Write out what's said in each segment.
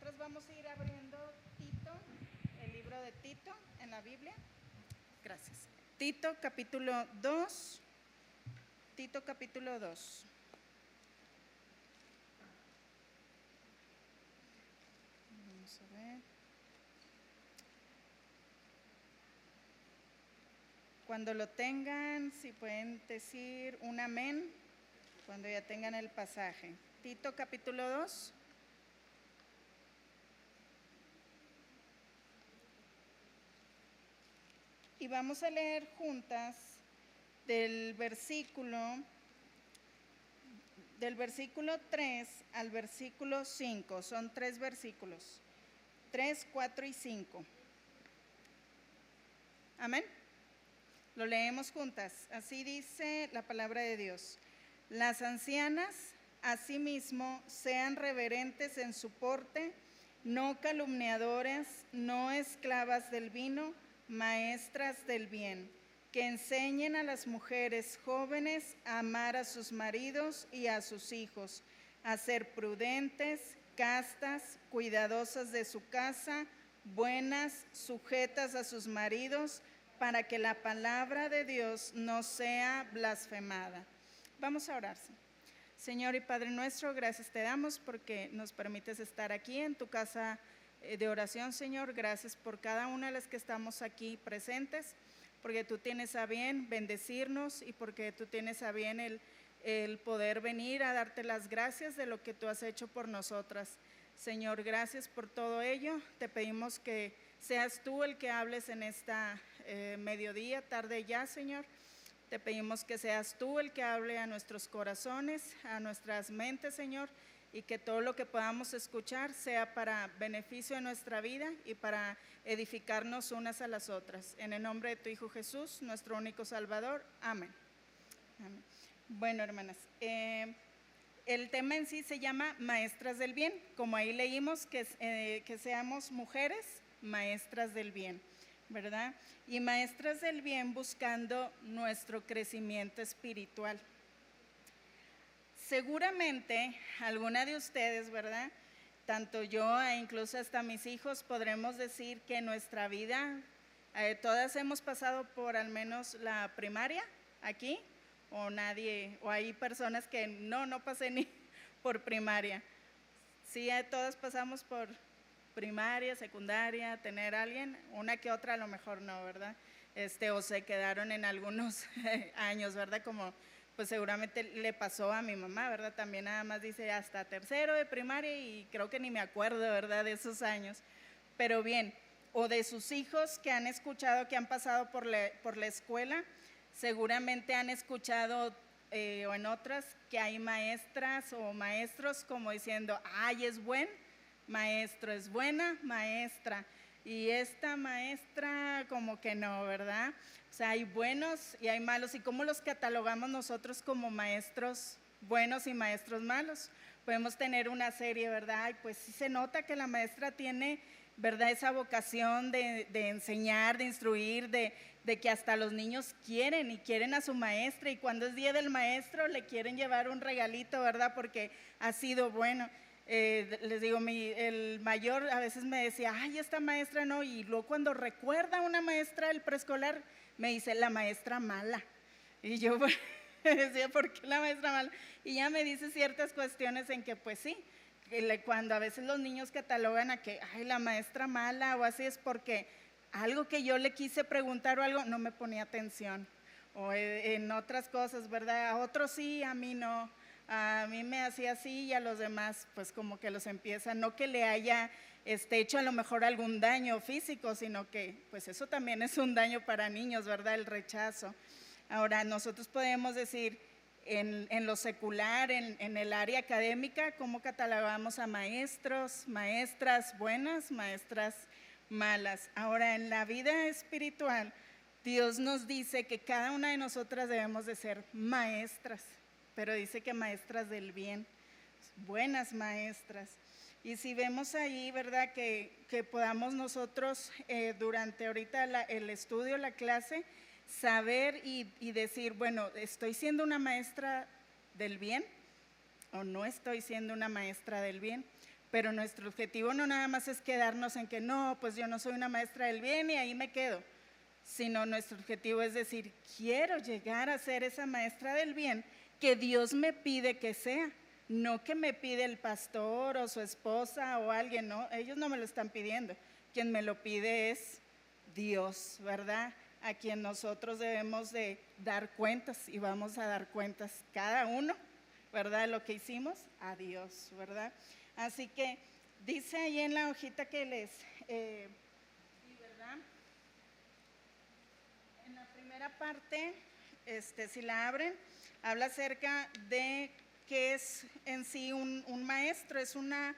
Nosotros vamos a ir abriendo Tito, el libro de Tito en la Biblia. Gracias. Tito capítulo 2. Tito capítulo 2. Vamos a ver. Cuando lo tengan, si pueden decir un amén, cuando ya tengan el pasaje. Tito capítulo 2. Y vamos a leer juntas del versículo 3 al versículo 5. Son 3 versículos, 3, 4 y 5. Amén. Lo leemos juntas. Así dice la palabra de Dios. Las ancianas, asimismo, sean reverentes en su porte, no calumniadoras, no esclavas del vino, maestras del bien, que enseñen a las mujeres jóvenes a amar a sus maridos y a sus hijos, a ser prudentes, castas, cuidadosas de su casa, buenas, sujetas a sus maridos, para que la palabra de Dios no sea blasfemada. Vamos a orar. Señor y Padre nuestro, gracias te damos porque nos permites estar aquí en tu casa de oración, Señor. Gracias por cada una de las que estamos aquí presentes, porque tú tienes a bien bendecirnos y porque tú tienes a bien el poder venir a darte las gracias de lo que tú has hecho por nosotras. Señor, gracias por todo ello. Te pedimos que seas tú el que hables en esta mediodía, tarde ya, Señor. Te pedimos que seas tú el que hable a nuestros corazones, a nuestras mentes, Señor, y que todo lo que podamos escuchar sea para beneficio de nuestra vida y para edificarnos unas a las otras. En el nombre de tu Hijo Jesús, nuestro único Salvador. Amén. Amén. Bueno, hermanas, el tema en sí se llama Maestras del Bien. Como ahí leímos, que seamos mujeres maestras del bien, ¿verdad? Y maestras del bien buscando nuestro crecimiento espiritual. Seguramente alguna de ustedes, ¿verdad? Tanto yo e incluso hasta mis hijos podremos decir que en nuestra vida todas hemos pasado por al menos la primaria aquí, o nadie, o hay personas que no pasé ni por primaria. Sí, todas pasamos por primaria, secundaria, tener a alguien, una que otra a lo mejor no, ¿verdad? O se quedaron en algunos años, ¿verdad? Como pues seguramente le pasó a mi mamá, ¿verdad? También nada más dice hasta tercero de primaria y creo que ni me acuerdo, ¿verdad? De esos años. Pero bien, o de sus hijos que han escuchado, que han pasado por la escuela, seguramente han escuchado o en otras que hay maestras o maestros como diciendo, ay, es buen maestro, es buena maestra, y esta maestra como que no, ¿verdad? O sea, hay buenos y hay malos. ¿Y cómo los catalogamos nosotros como maestros buenos y maestros malos? Podemos tener una serie, ¿verdad? Y pues sí se nota que la maestra tiene, ¿verdad?, esa vocación de enseñar, de instruir, de que hasta los niños quieren a su maestra, y cuando es día del maestro le quieren llevar un regalito, ¿verdad?, porque ha sido bueno. Les digo, el mayor a veces me decía, ay, esta maestra no, y luego cuando recuerda a una maestra del preescolar, me dice, la maestra mala. Y yo decía, ¿por qué la maestra mala? Y ya me dice ciertas cuestiones en que pues sí, cuando a veces los niños catalogan a que, ay, la maestra mala o así, es porque algo que yo le quise preguntar o algo no me ponía atención, o en otras cosas, ¿verdad? A otros sí, a mí no. A mí me hacía así y a los demás pues como que los empieza, no que le haya hecho a lo mejor algún daño físico, sino que pues eso también es un daño para niños, ¿verdad? El rechazo. Ahora nosotros podemos decir en lo secular, en el área académica, ¿cómo catalogamos a maestros, maestras buenas, maestras malas? Ahora en la vida espiritual, Dios nos dice que cada una de nosotras debemos de ser maestras, pero dice que maestras del bien, buenas maestras. Y si vemos ahí, ¿verdad?, que podamos nosotros durante ahorita el estudio, la clase, saber y decir, bueno, ¿estoy siendo una maestra del bien o no estoy siendo una maestra del bien? pero nuestro objetivo no nada más es quedarnos en que no, pues yo no soy una maestra del bien y ahí me quedo, sino nuestro objetivo es decir, quiero llegar a ser esa maestra del bien que Dios me pide que sea, no que me pide el pastor o su esposa o alguien, no, ellos no me lo están pidiendo, quien me lo pide es Dios, ¿verdad? A quien nosotros debemos de dar cuentas y vamos a dar cuentas cada uno, ¿verdad? De lo que hicimos a Dios, ¿verdad? Así que dice ahí en la hojita que les, ¿verdad? En la primera parte, si la abren, habla acerca de qué es en sí un maestro, es una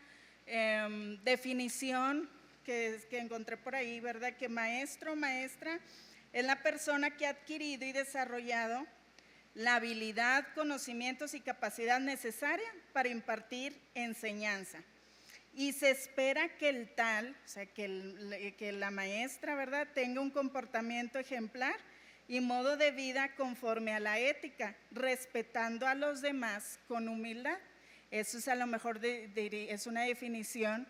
definición que encontré por ahí, ¿verdad? Que maestro, maestra, es la persona que ha adquirido y desarrollado la habilidad, conocimientos y capacidad necesaria para impartir enseñanza. Y se espera que el tal, o sea, que la maestra, ¿verdad?, tenga un comportamiento ejemplar y modo de vida conforme a la ética, respetando a los demás con humildad. Eso es a lo mejor, es una definición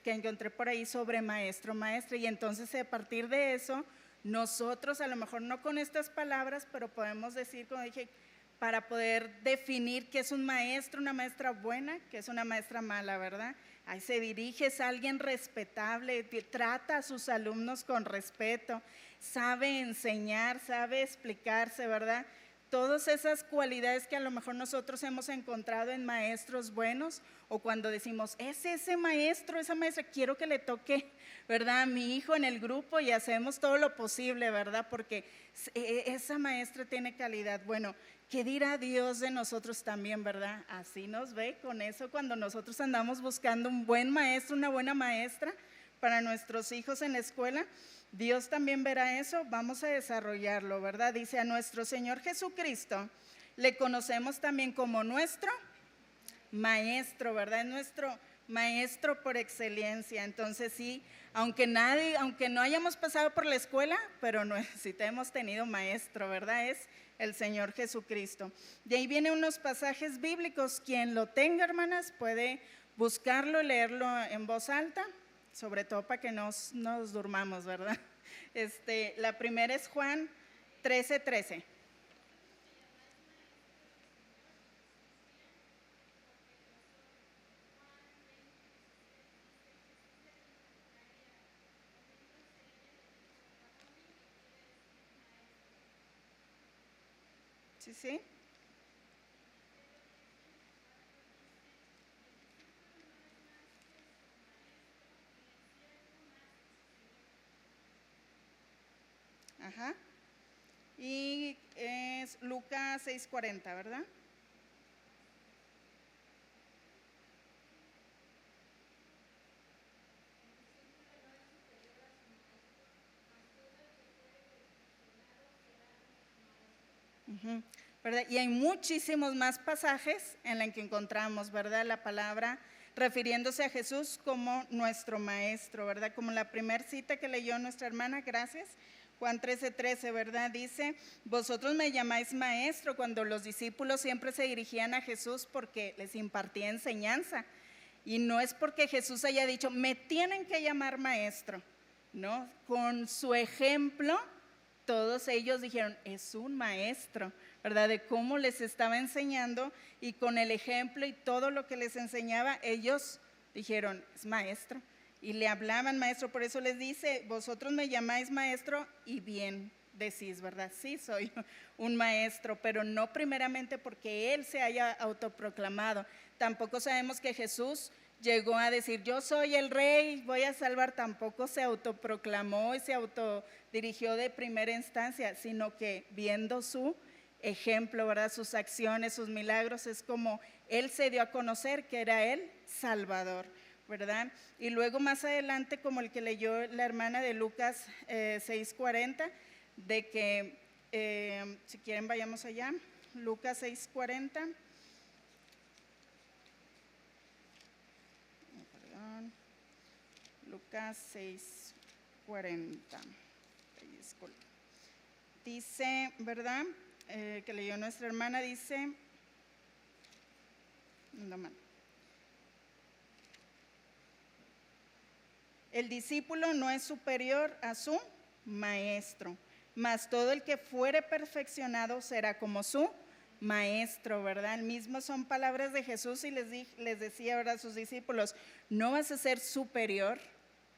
que encontré por ahí sobre maestro, maestra, y entonces a partir de eso, nosotros a lo mejor no con estas palabras, pero podemos decir, como dije, para poder definir qué es un maestro, una maestra buena, qué es una maestra mala, ¿verdad? Ahí se dirige, es alguien respetable, trata a sus alumnos con respeto, sabe enseñar, sabe explicarse, ¿verdad? Todas esas cualidades que a lo mejor nosotros hemos encontrado en maestros buenos, o cuando decimos, es ese maestro, esa maestra, quiero que le toque, ¿verdad?, a mi hijo en el grupo, y hacemos todo lo posible, ¿verdad?, porque esa maestra tiene calidad. Bueno, ¿qué dirá Dios de nosotros también, verdad? Así nos ve con eso cuando nosotros andamos buscando un buen maestro, una buena maestra para nuestros hijos en la escuela. Dios también verá eso, vamos a desarrollarlo, ¿verdad? Dice, a nuestro Señor Jesucristo le conocemos también como nuestro maestro, ¿verdad? Es nuestro maestro por excelencia. Entonces sí, aunque no hayamos pasado por la escuela, pero sí hemos tenido maestro, ¿verdad? Es el Señor Jesucristo. De ahí vienen unos pasajes bíblicos. Quien lo tenga, hermanas, puede buscarlo, leerlo en voz alta, sobre todo para que no nos durmamos, ¿verdad? La primera es Juan 13:13. ¿Sí, sí? Ajá. Y es Lucas 6:40, ¿verdad? ¿Verdad? Y hay muchísimos más pasajes en los que encontramos, ¿verdad?, la palabra refiriéndose a Jesús como nuestro maestro, ¿verdad? Como la primera cita que leyó nuestra hermana, gracias, Juan 13:13, ¿verdad? Dice, vosotros me llamáis maestro, cuando los discípulos siempre se dirigían a Jesús porque les impartía enseñanza. Y no es porque Jesús haya dicho, me tienen que llamar maestro, ¿no? Con su ejemplo, todos ellos dijeron, es un maestro, ¿verdad? De cómo les estaba enseñando, y con el ejemplo y todo lo que les enseñaba, ellos dijeron, es maestro. Y le hablaban maestro, por eso les dice, vosotros me llamáis maestro y bien decís, ¿verdad? Sí, soy un maestro, pero no primeramente porque él se haya autoproclamado. Tampoco sabemos que Jesús llegó a decir, yo soy el rey, voy a salvar. Tampoco se autoproclamó y se autodirigió de primera instancia, sino que viendo su ejemplo, ¿verdad?, sus acciones, sus milagros, es como él se dio a conocer que era el Salvador, ¿verdad? Y luego más adelante, como el que leyó la hermana de Lucas 6:40, de que, si quieren vayamos allá, Lucas 6:40. Lucas 6:40. Disculpe. Dice, ¿verdad? Que leyó nuestra hermana, dice, no, El discípulo no es superior a su maestro, mas todo el que fuere perfeccionado será como su maestro, ¿verdad? El mismo son palabras de Jesús y les decía ahora a sus discípulos, no vas a ser superior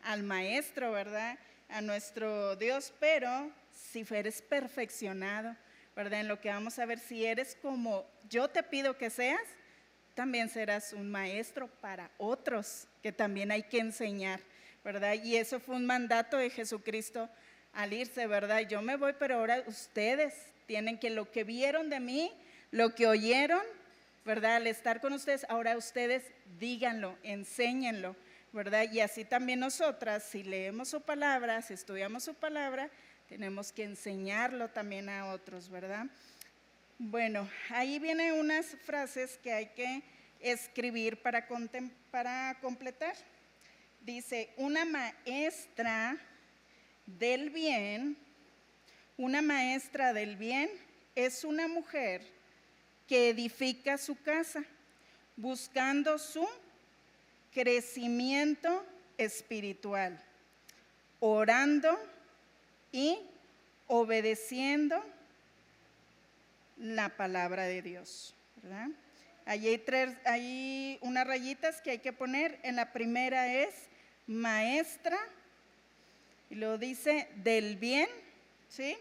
al maestro, ¿verdad? A nuestro Dios, pero si eres perfeccionado, ¿verdad? En lo que vamos a ver, si eres como yo te pido que seas, también serás un maestro para otros que también hay que enseñar, ¿verdad? Y eso fue un mandato de Jesucristo al irse, ¿verdad? Yo me voy, pero ahora ustedes tienen que lo que vieron de mí, lo que oyeron, ¿verdad? Al estar con ustedes, ahora ustedes díganlo, enséñenlo, ¿verdad? Y así también nosotras, si leemos su palabra, si estudiamos su palabra, tenemos que enseñarlo también a otros, ¿verdad? Bueno, ahí vienen unas frases que hay que escribir para completar. Dice, una maestra del bien es una mujer que edifica su casa buscando su crecimiento espiritual, orando y obedeciendo la palabra de Dios, ¿verdad? Allí hay unas rayitas que hay que poner. En la primera es maestra, y luego dice del bien, ¿sí?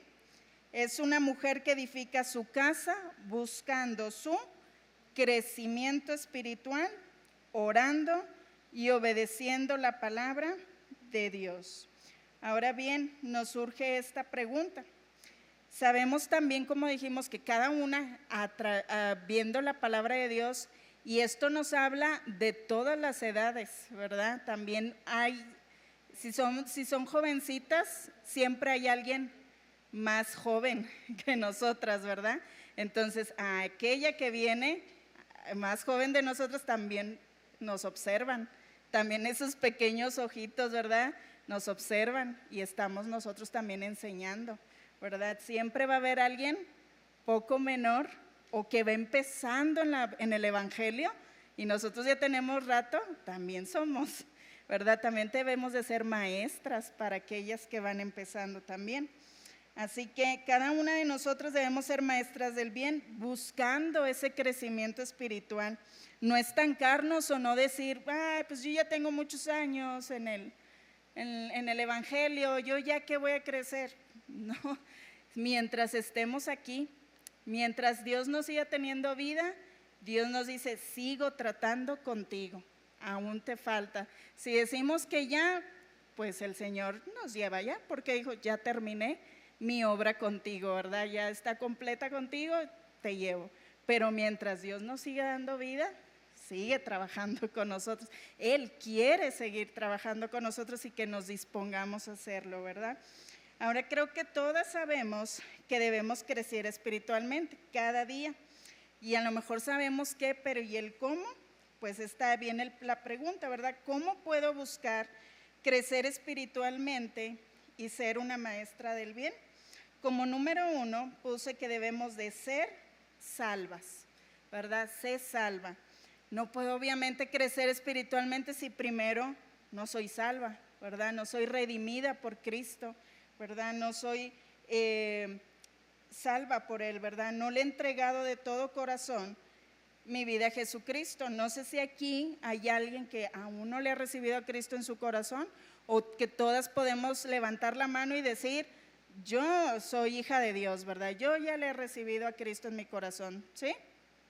Es una mujer que edifica su casa buscando su crecimiento espiritual, orando y obedeciendo la palabra de Dios. Ahora bien, nos surge esta pregunta. Sabemos también, como dijimos, que cada una viendo la palabra de Dios, y esto nos habla de todas las edades, ¿verdad? También hay, si son jovencitas, siempre hay alguien más joven que nosotras, ¿verdad? Entonces, a aquella que viene más joven de nosotros también nos observan, también esos pequeños ojitos, ¿verdad? Nos observan y estamos nosotros también enseñando, ¿verdad? Siempre va a haber alguien poco menor o que va empezando en el Evangelio y nosotros ya tenemos rato, también somos, ¿verdad? También debemos de ser maestras para aquellas que van empezando también. Así que cada una de nosotros debemos ser maestras del bien, buscando ese crecimiento espiritual. No estancarnos o no decir, pues yo ya tengo muchos años en el Evangelio, yo ya que voy a crecer. No, mientras estemos aquí, mientras Dios nos siga teniendo vida, Dios nos dice, sigo tratando contigo, aún te falta. Si decimos que ya, pues el Señor nos lleva ya, porque dijo, ya terminé mi obra contigo, ¿verdad? Ya está completa contigo, te llevo. Pero mientras Dios nos siga dando vida, sigue trabajando con nosotros. Él quiere seguir trabajando con nosotros y que nos dispongamos a hacerlo, ¿verdad? Ahora creo que todas sabemos que debemos crecer espiritualmente cada día. Y a lo mejor sabemos qué, pero ¿y el cómo? Pues está bien la pregunta, ¿verdad? ¿Cómo puedo buscar crecer espiritualmente y ser una maestra del bien? Como número 1, puse que debemos de ser salvas, ¿verdad? Sé salva. No puedo obviamente crecer espiritualmente si primero no soy salva, ¿verdad? No soy redimida por Cristo, ¿verdad? No soy salva por Él, ¿verdad? No le he entregado de todo corazón mi vida a Jesucristo. No sé si aquí hay alguien que aún no le ha recibido a Cristo en su corazón, o que todas podemos levantar la mano y decir, yo soy hija de Dios, ¿verdad? Yo ya le he recibido a Cristo en mi corazón, ¿sí?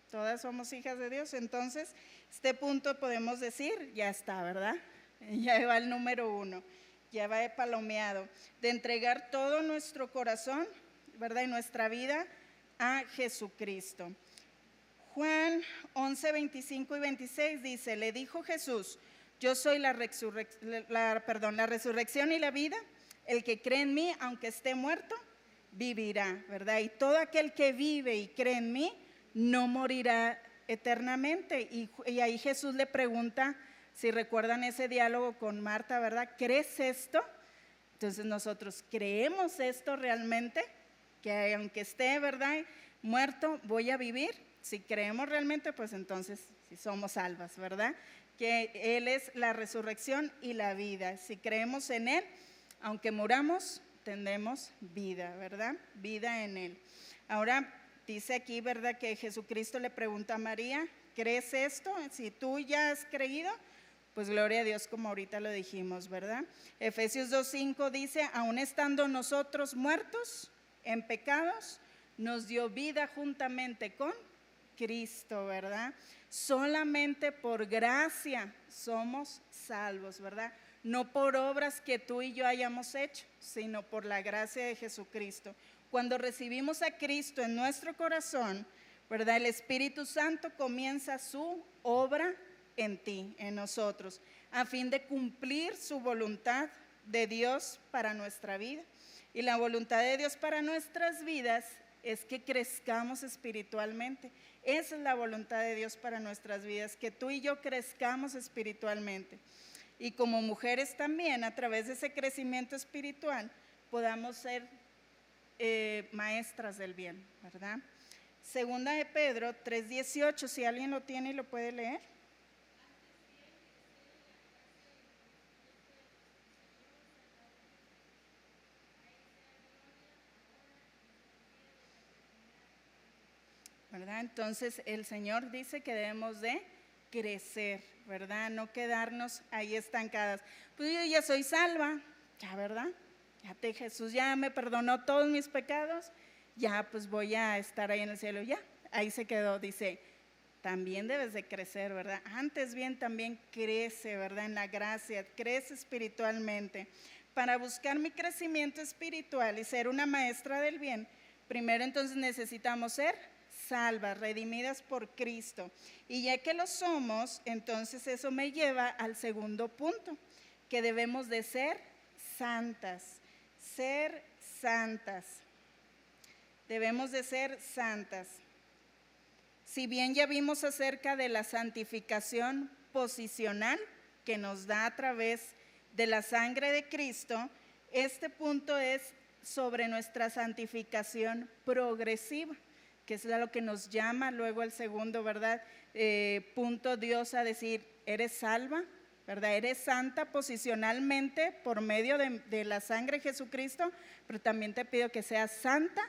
Todas somos hijas de Dios. Entonces, este punto podemos decir, ya está, ¿verdad? Ya va el número 1, ya va palomeado, de entregar todo nuestro corazón, ¿verdad? Y nuestra vida a Jesucristo. Juan 11, 25 y 26 dice, le dijo Jesús, yo soy la resurrección y la vida. El que cree en mí, aunque esté muerto, vivirá, ¿verdad? Y todo aquel que vive y cree en mí, no morirá eternamente. Y ahí Jesús le pregunta, si recuerdan ese diálogo con Marta, ¿verdad? ¿Crees esto? Entonces nosotros, ¿creemos esto realmente? Que aunque esté, ¿verdad?, muerto, voy a vivir. Si creemos realmente, pues entonces si somos salvas, ¿verdad? que Él es la resurrección y la vida. Si creemos en Él, aunque muramos, tendremos vida, ¿verdad? Vida en Él. Ahora dice aquí, ¿verdad?, que Jesucristo le pregunta a María, ¿crees esto? Si tú ya has creído, pues gloria a Dios, como ahorita lo dijimos, ¿verdad? Efesios 2:5 dice, aun estando nosotros muertos en pecados, nos dio vida juntamente con Cristo, ¿verdad? Solamente por gracia somos salvos, ¿verdad? No por obras que tú y yo hayamos hecho, sino por la gracia de Jesucristo. Cuando recibimos a Cristo en nuestro corazón, ¿verdad?, el Espíritu Santo comienza su obra en ti, en nosotros, a fin de cumplir su voluntad de Dios para nuestra vida. Y la voluntad de Dios para nuestras vidas es que crezcamos espiritualmente. Esa es la voluntad de Dios para nuestras vidas, que tú y yo crezcamos espiritualmente. Y como mujeres también, a través de ese crecimiento espiritual, podamos ser maestras del bien, ¿verdad? Segunda de Pedro 3:18, si alguien lo tiene y lo puede leer. ¿Verdad? Entonces el Señor dice que debemos de crecer, ¿verdad? No quedarnos ahí estancadas. Pues yo ya soy salva, ya, ¿verdad? Jesús ya me perdonó todos mis pecados, ya pues voy a estar ahí en el cielo, ya, ahí se quedó. Dice, también debes de crecer, ¿verdad? Antes bien también crece, ¿verdad? En la gracia, crece espiritualmente. Para buscar mi crecimiento espiritual y ser una maestra del bien, primero entonces necesitamos ser salvas, redimidas por Cristo. Y ya que lo somos, entonces eso me lleva al segundo punto, que debemos de ser santas. Ser santas. Debemos de ser santas. Si bien ya vimos acerca de la santificación posicional que nos da a través de la sangre de Cristo, este punto es sobre nuestra santificación progresiva, que es lo que nos llama luego el segundo, ¿verdad? Punto Dios a decir, eres salva, ¿verdad? Eres santa posicionalmente por medio de la sangre de Jesucristo, pero también te pido que seas santa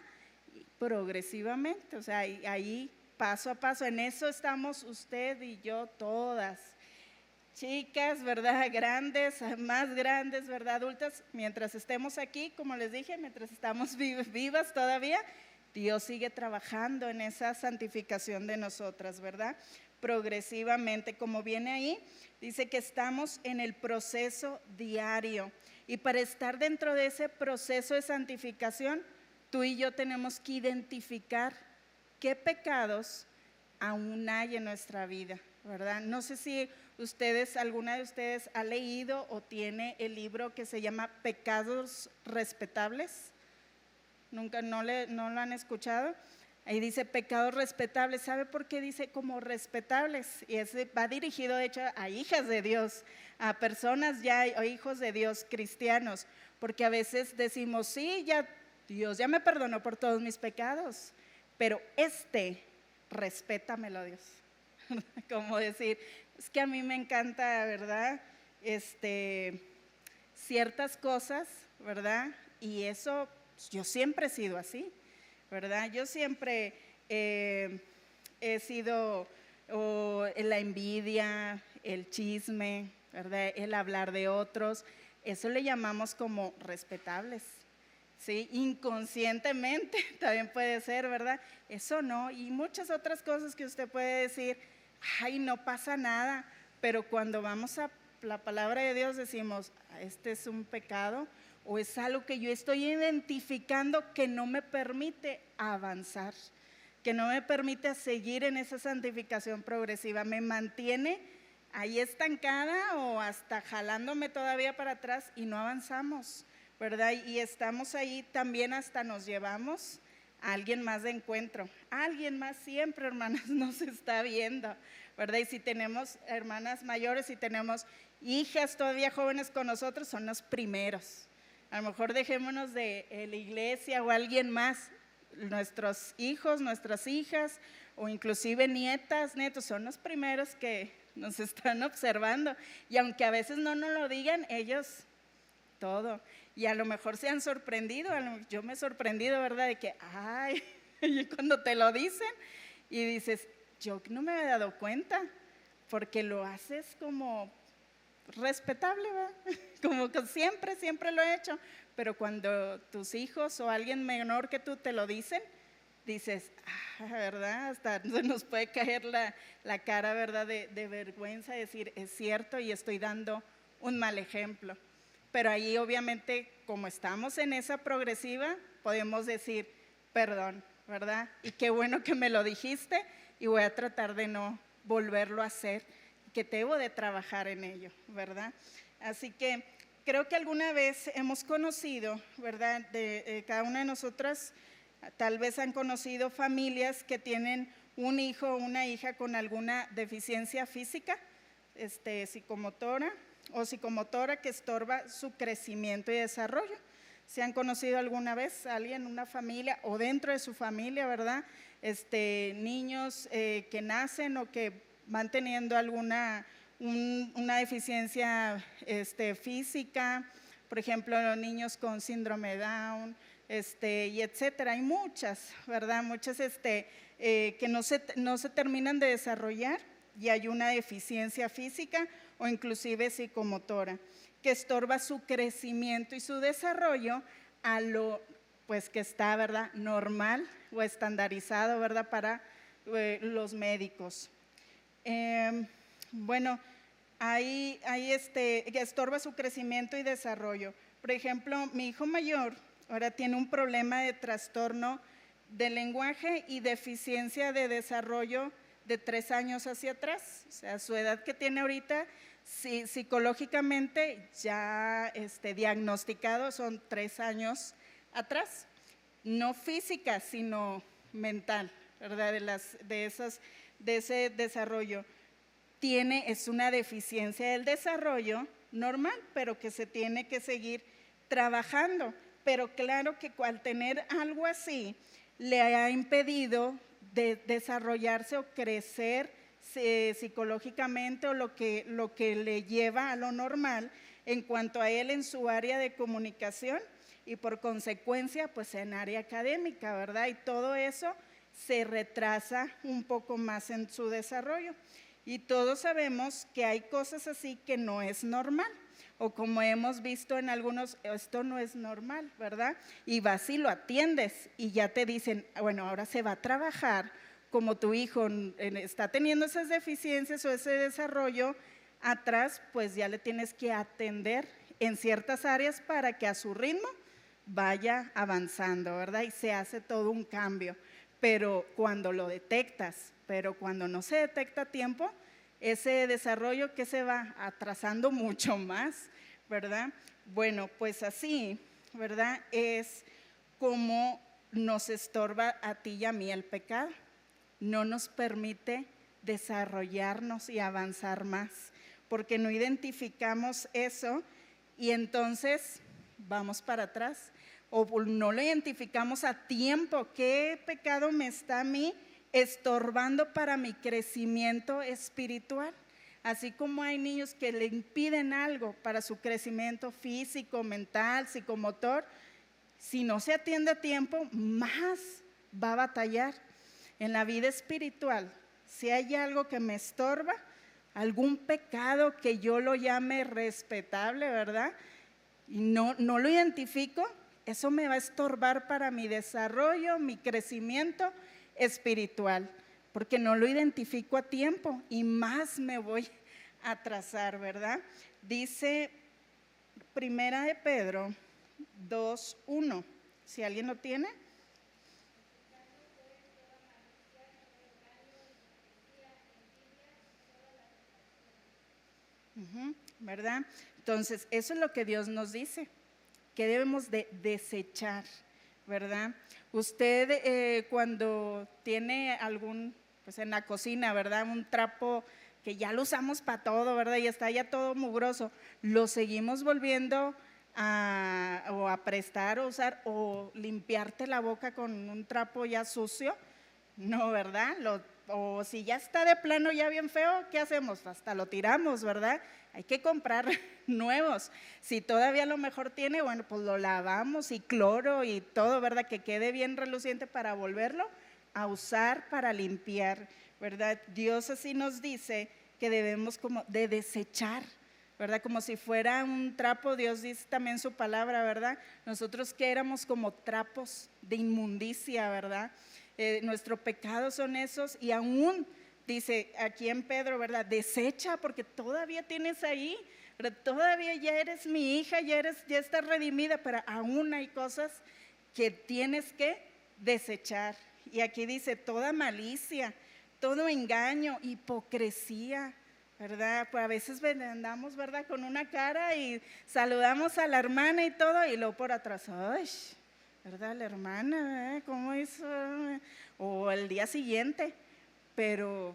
progresivamente, o sea, ahí paso a paso. En eso estamos usted y yo todas, chicas, ¿verdad? Grandes, más grandes, ¿verdad? Adultas, mientras estemos aquí, como les dije, mientras estamos vivas todavía, Dios sigue trabajando en esa santificación de nosotras, ¿verdad? Progresivamente, como viene ahí, dice que estamos en el proceso diario. Y para estar dentro de ese proceso de santificación, tú y yo tenemos que identificar qué pecados aún hay en nuestra vida, ¿verdad? No sé si alguna de ustedes ha leído o tiene el libro que se llama Pecados Respetables. Nunca, no lo han escuchado. Ahí dice pecados respetables. ¿Sabe por qué dice como respetables? Y va dirigido de hecho a hijas de Dios, a personas ya, o hijos de Dios, cristianos, porque a veces decimos, sí, ya Dios ya me perdonó por todos mis pecados, pero respétamelo, Dios. Como decir, es que a mí me encanta, ¿verdad? Ciertas cosas, ¿verdad? Y eso, yo siempre he sido así, ¿verdad? Yo siempre he sido la envidia, el chisme, ¿verdad? El hablar de otros, eso le llamamos como respetables, ¿sí? Inconscientemente también puede ser, ¿verdad? Eso no, y muchas otras cosas que usted puede decir, ay, no pasa nada, pero cuando vamos a la palabra de Dios decimos, este es un pecado o es algo que yo estoy identificando que no me permite avanzar, que no me permite seguir en esa santificación progresiva, me mantiene ahí estancada o hasta jalándome todavía para atrás y no avanzamos, ¿verdad? Y estamos ahí también hasta nos llevamos a alguien más de encuentro, alguien más siempre, hermanas, nos está viendo, ¿verdad? Y si tenemos hermanas mayores, si tenemos hijas todavía jóvenes con nosotros, son los primeros. A lo mejor dejémonos de la iglesia o alguien más, nuestros hijos, nuestras hijas o inclusive nietas, netos, son los primeros que nos están observando. Y aunque a veces no nos lo digan, ellos todo. Y a lo mejor se han sorprendido, yo me he sorprendido, ¿verdad? De que, ay, y cuando te lo dicen y dices, yo no me había dado cuenta, porque lo haces como respetable, ¿verdad? Como que siempre lo he hecho, pero cuando tus hijos o alguien menor que tú te lo dicen, dices, ¿verdad? Hasta se nos puede caer la cara, ¿verdad? De vergüenza, decir, es cierto y estoy dando un mal ejemplo. Pero ahí obviamente, como estamos en esa progresiva, podemos decir, perdón, ¿verdad? Y qué bueno que me lo dijiste y voy a tratar de no volverlo a hacer, que debo de trabajar en ello, ¿verdad? Así que creo que alguna vez hemos conocido, ¿verdad? Cada una de nosotras tal vez han conocido familias que tienen un hijo o una hija con alguna deficiencia física, psicomotora o psicomotora que estorba su crecimiento y desarrollo. ¿Se han conocido alguna vez a alguien, una familia o dentro de su familia, verdad? Niños que nacen o que van teniendo una deficiencia física, por ejemplo, los niños con síndrome Down, y etcétera. Hay muchas, ¿verdad? Muchas que no se terminan de desarrollar y hay una deficiencia física o inclusive psicomotora que estorba su crecimiento y su desarrollo a lo pues que está, ¿verdad? Normal o estandarizado, ¿verdad? Para los médicos. Bueno, ahí que estorba su crecimiento y desarrollo. Por ejemplo, mi hijo mayor ahora tiene un problema de trastorno de lenguaje y deficiencia de desarrollo de 3 años hacia atrás. O sea, su edad que tiene ahorita, psicológicamente ya diagnosticado son 3 años atrás. No física, sino mental, ¿verdad? De ese desarrollo. Es una deficiencia del desarrollo normal, pero que se tiene que seguir trabajando. Pero claro que al tener algo así, le ha impedido de desarrollarse o crecer psicológicamente o lo que le lleva a lo normal en cuanto a él en su área de comunicación y por consecuencia pues en área académica, ¿verdad? Y todo eso se retrasa un poco más en su desarrollo. Y todos sabemos que hay cosas así que no es normal. O como hemos visto en algunos, esto no es normal, ¿verdad? Y vas y lo atiendes y ya te dicen, bueno, ahora se va a trabajar, como tu hijo está teniendo esas deficiencias o ese desarrollo atrás, pues ya le tienes que atender en ciertas áreas para que a su ritmo vaya avanzando, ¿verdad? Y se hace todo un cambio. Pero cuando lo detectas, pero cuando no se detecta a tiempo, ese desarrollo que se va atrasando mucho más, ¿verdad? Bueno, pues así, ¿verdad? Es como nos estorba a ti y a mí el pecado. No nos permite desarrollarnos y avanzar más, porque no identificamos eso y entonces vamos para atrás. O no lo identificamos a tiempo. ¿Qué pecado me está a mí estorbando para mi crecimiento espiritual? Así como hay niños que le impiden algo para su crecimiento físico, mental, psicomotor, si no se atiende a tiempo, más va a batallar. En la vida espiritual, si hay algo que me estorba, algún pecado que yo lo llame respetable, ¿verdad? Y no lo identifico, eso me va a estorbar para mi desarrollo, mi crecimiento espiritual, porque no lo identifico a tiempo y más me voy a atrasar, ¿verdad? Dice Primera de Pedro 2:1, si alguien lo tiene. ¿Verdad? Entonces, eso es lo que Dios nos dice, que debemos de desechar, ¿verdad? Usted cuando tiene pues en la cocina, ¿verdad? Un trapo que ya lo usamos para todo, ¿verdad? Y está ya todo mugroso, lo seguimos volviendo a prestar o usar o limpiarte la boca con un trapo ya sucio, no, ¿verdad? Lo o si ya está de plano ya bien feo, ¿qué hacemos? Hasta lo tiramos, ¿verdad? Hay que comprar nuevos. Si todavía lo mejor tiene, bueno, pues lo lavamos y cloro y todo, ¿verdad? Que quede bien reluciente para volverlo a usar para limpiar, ¿verdad? Dios así nos dice que debemos como de desechar, ¿verdad? Como si fuera un trapo. Dios dice también su palabra, ¿verdad? Nosotros que éramos como trapos de inmundicia, ¿verdad? Nuestro pecado son esos, y aún dice aquí en Pedro, ¿verdad? Desecha, porque todavía tienes ahí, ¿verdad? Todavía ya eres mi hija, ya estás redimida, pero aún hay cosas que tienes que desechar. Y aquí dice toda malicia, todo engaño, hipocresía, ¿verdad? Pues a veces andamos, ¿verdad? Con una cara y saludamos a la hermana y todo, y luego por atrás, ¡ay! ¿Verdad? La hermana, ¿cómo hizo? O el día siguiente. Pero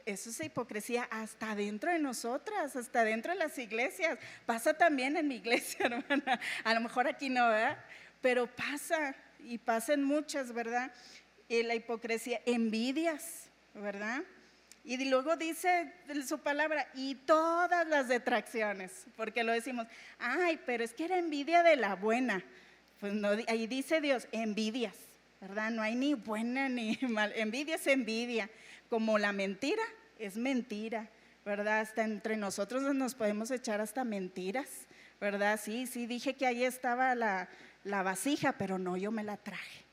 eso es hipocresía hasta dentro de nosotras, hasta dentro de las iglesias. Pasa también en mi iglesia, hermana. A lo mejor aquí no, ¿verdad? Pero pasa, y pasa en muchas, ¿verdad? Y la hipocresía, envidias, ¿verdad? Y luego dice su palabra, y todas las detracciones, porque lo decimos, ay, pero es que era envidia de la buena. Pues no, ahí dice Dios, envidias, ¿verdad? No hay ni buena ni mal, envidia es envidia, como la mentira es mentira, ¿verdad? Hasta entre nosotros nos podemos echar hasta mentiras, ¿verdad? Sí, dije que ahí estaba la vasija, pero no, yo me la traje,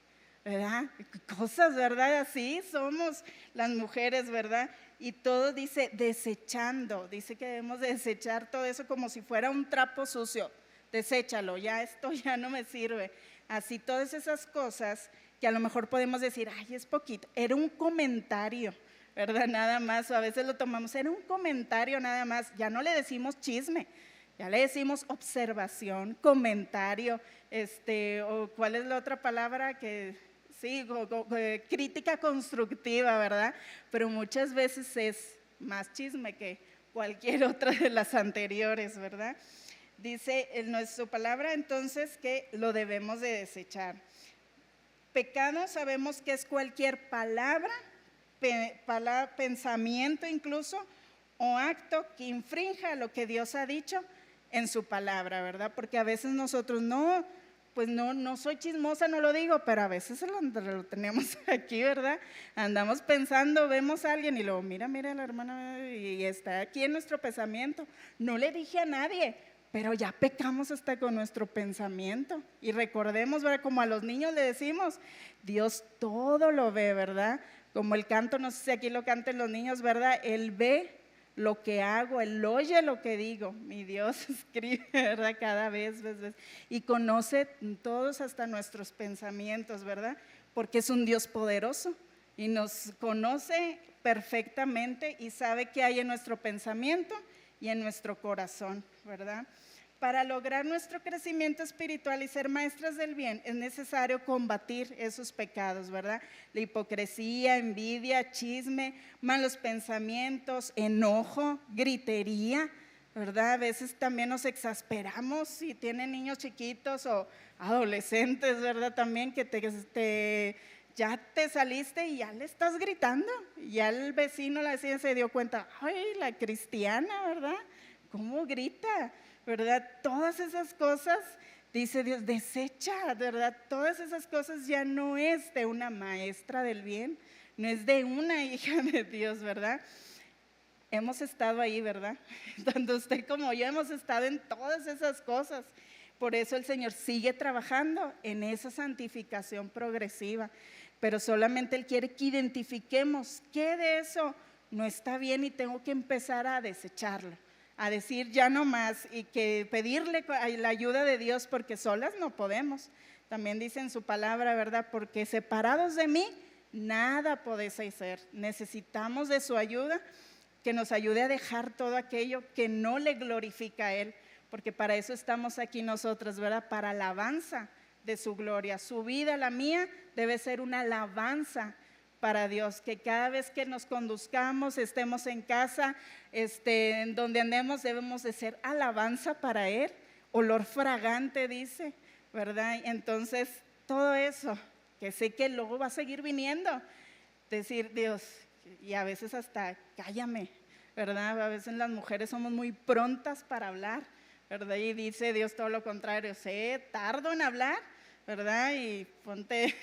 ¿verdad? Cosas, ¿verdad? Así somos las mujeres, ¿verdad? Y todo dice desechando, dice que debemos desechar todo eso como si fuera un trapo sucio. Deséchalo, ya esto ya no me sirve. Así todas esas cosas que a lo mejor podemos decir, ay, es poquito, era un comentario, ¿verdad? Nada más, o a veces lo tomamos, era un comentario nada más, ya no le decimos chisme, ya le decimos observación, comentario, o cuál es la otra palabra que, sí, crítica constructiva, ¿verdad? Pero muchas veces es más chisme que cualquier otra de las anteriores, ¿verdad? Dice en su palabra entonces que lo debemos de desechar. Pecado sabemos que es cualquier palabra, pensamiento incluso, o acto que infrinja lo que Dios ha dicho en su palabra, ¿verdad? Porque a veces nosotros pues no soy chismosa, no lo digo, pero a veces lo tenemos aquí, ¿verdad? Andamos pensando, vemos a alguien y luego, mira la hermana, y está aquí en nuestro pensamiento. No le dije a nadie, pero ya pecamos hasta con nuestro pensamiento. Y recordemos, ¿verdad? Como a los niños le decimos, Dios todo lo ve, ¿verdad? Como el canto, no sé si aquí lo canten los niños, ¿verdad? Él ve lo que hago, Él oye lo que digo. Mi Dios escribe, ¿verdad? Cada vez. Y conoce todos hasta nuestros pensamientos, ¿verdad? Porque es un Dios poderoso y nos conoce perfectamente y sabe qué hay en nuestro pensamiento y en nuestro corazón, ¿verdad? Para lograr nuestro crecimiento espiritual y ser maestras del bien es necesario combatir esos pecados, ¿verdad? La hipocresía, envidia, chisme, malos pensamientos, enojo, gritería, ¿verdad? A veces también nos exasperamos si tienen niños chiquitos o adolescentes, ¿verdad? También que ya te saliste y ya le estás gritando, ya el vecino, la vecina se dio cuenta, ay, la cristiana, ¿verdad? ¿Cómo grita? ¿Verdad? Todas esas cosas, dice Dios, desecha, ¿verdad? Todas esas cosas ya no es de una maestra del bien, no es de una hija de Dios, ¿verdad? Hemos estado ahí, ¿verdad? Tanto usted como yo hemos estado en todas esas cosas. Por eso el Señor sigue trabajando en esa santificación progresiva, pero solamente Él quiere que identifiquemos qué de eso no está bien y tengo que empezar a desecharlo, a decir ya no más, y que pedirle la ayuda de Dios, porque solas no podemos. También dice en su palabra, ¿verdad? Porque separados de mí, nada podéis hacer. Necesitamos de su ayuda, que nos ayude a dejar todo aquello que no le glorifica a Él, porque para eso estamos aquí nosotros, ¿verdad? Para alabanza de su gloria. Su vida, la mía, debe ser una alabanza para Dios, que cada vez que nos conduzcamos, estemos en casa, en donde andemos, debemos de ser alabanza para Él, olor fragante, dice, ¿verdad? Entonces, todo eso, que sé que luego va a seguir viniendo, decir, Dios, y a veces hasta cállame, ¿verdad? A veces las mujeres somos muy prontas para hablar, ¿verdad? Y dice Dios todo lo contrario, sé tardo en hablar, ¿verdad? Y ponte,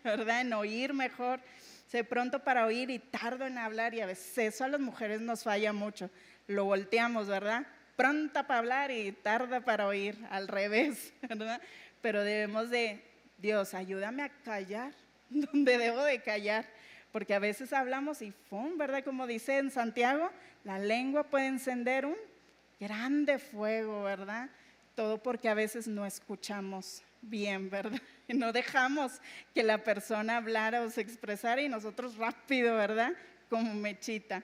¿verdad? En oír mejor, sé pronto para oír y tardo en hablar, y a veces eso a las mujeres nos falla mucho, lo volteamos, ¿verdad? Pronta para hablar y tarda para oír, al revés, ¿verdad? Pero debemos de, Dios, ayúdame a callar donde debo de callar, porque a veces hablamos y ¡fum!, ¿verdad? Como dice en Santiago, la lengua puede encender un grande fuego, ¿verdad? Todo porque a veces no escuchamos bien, ¿verdad? Y no dejamos que la persona hablara o se expresara y nosotros rápido, ¿verdad? Como mechita.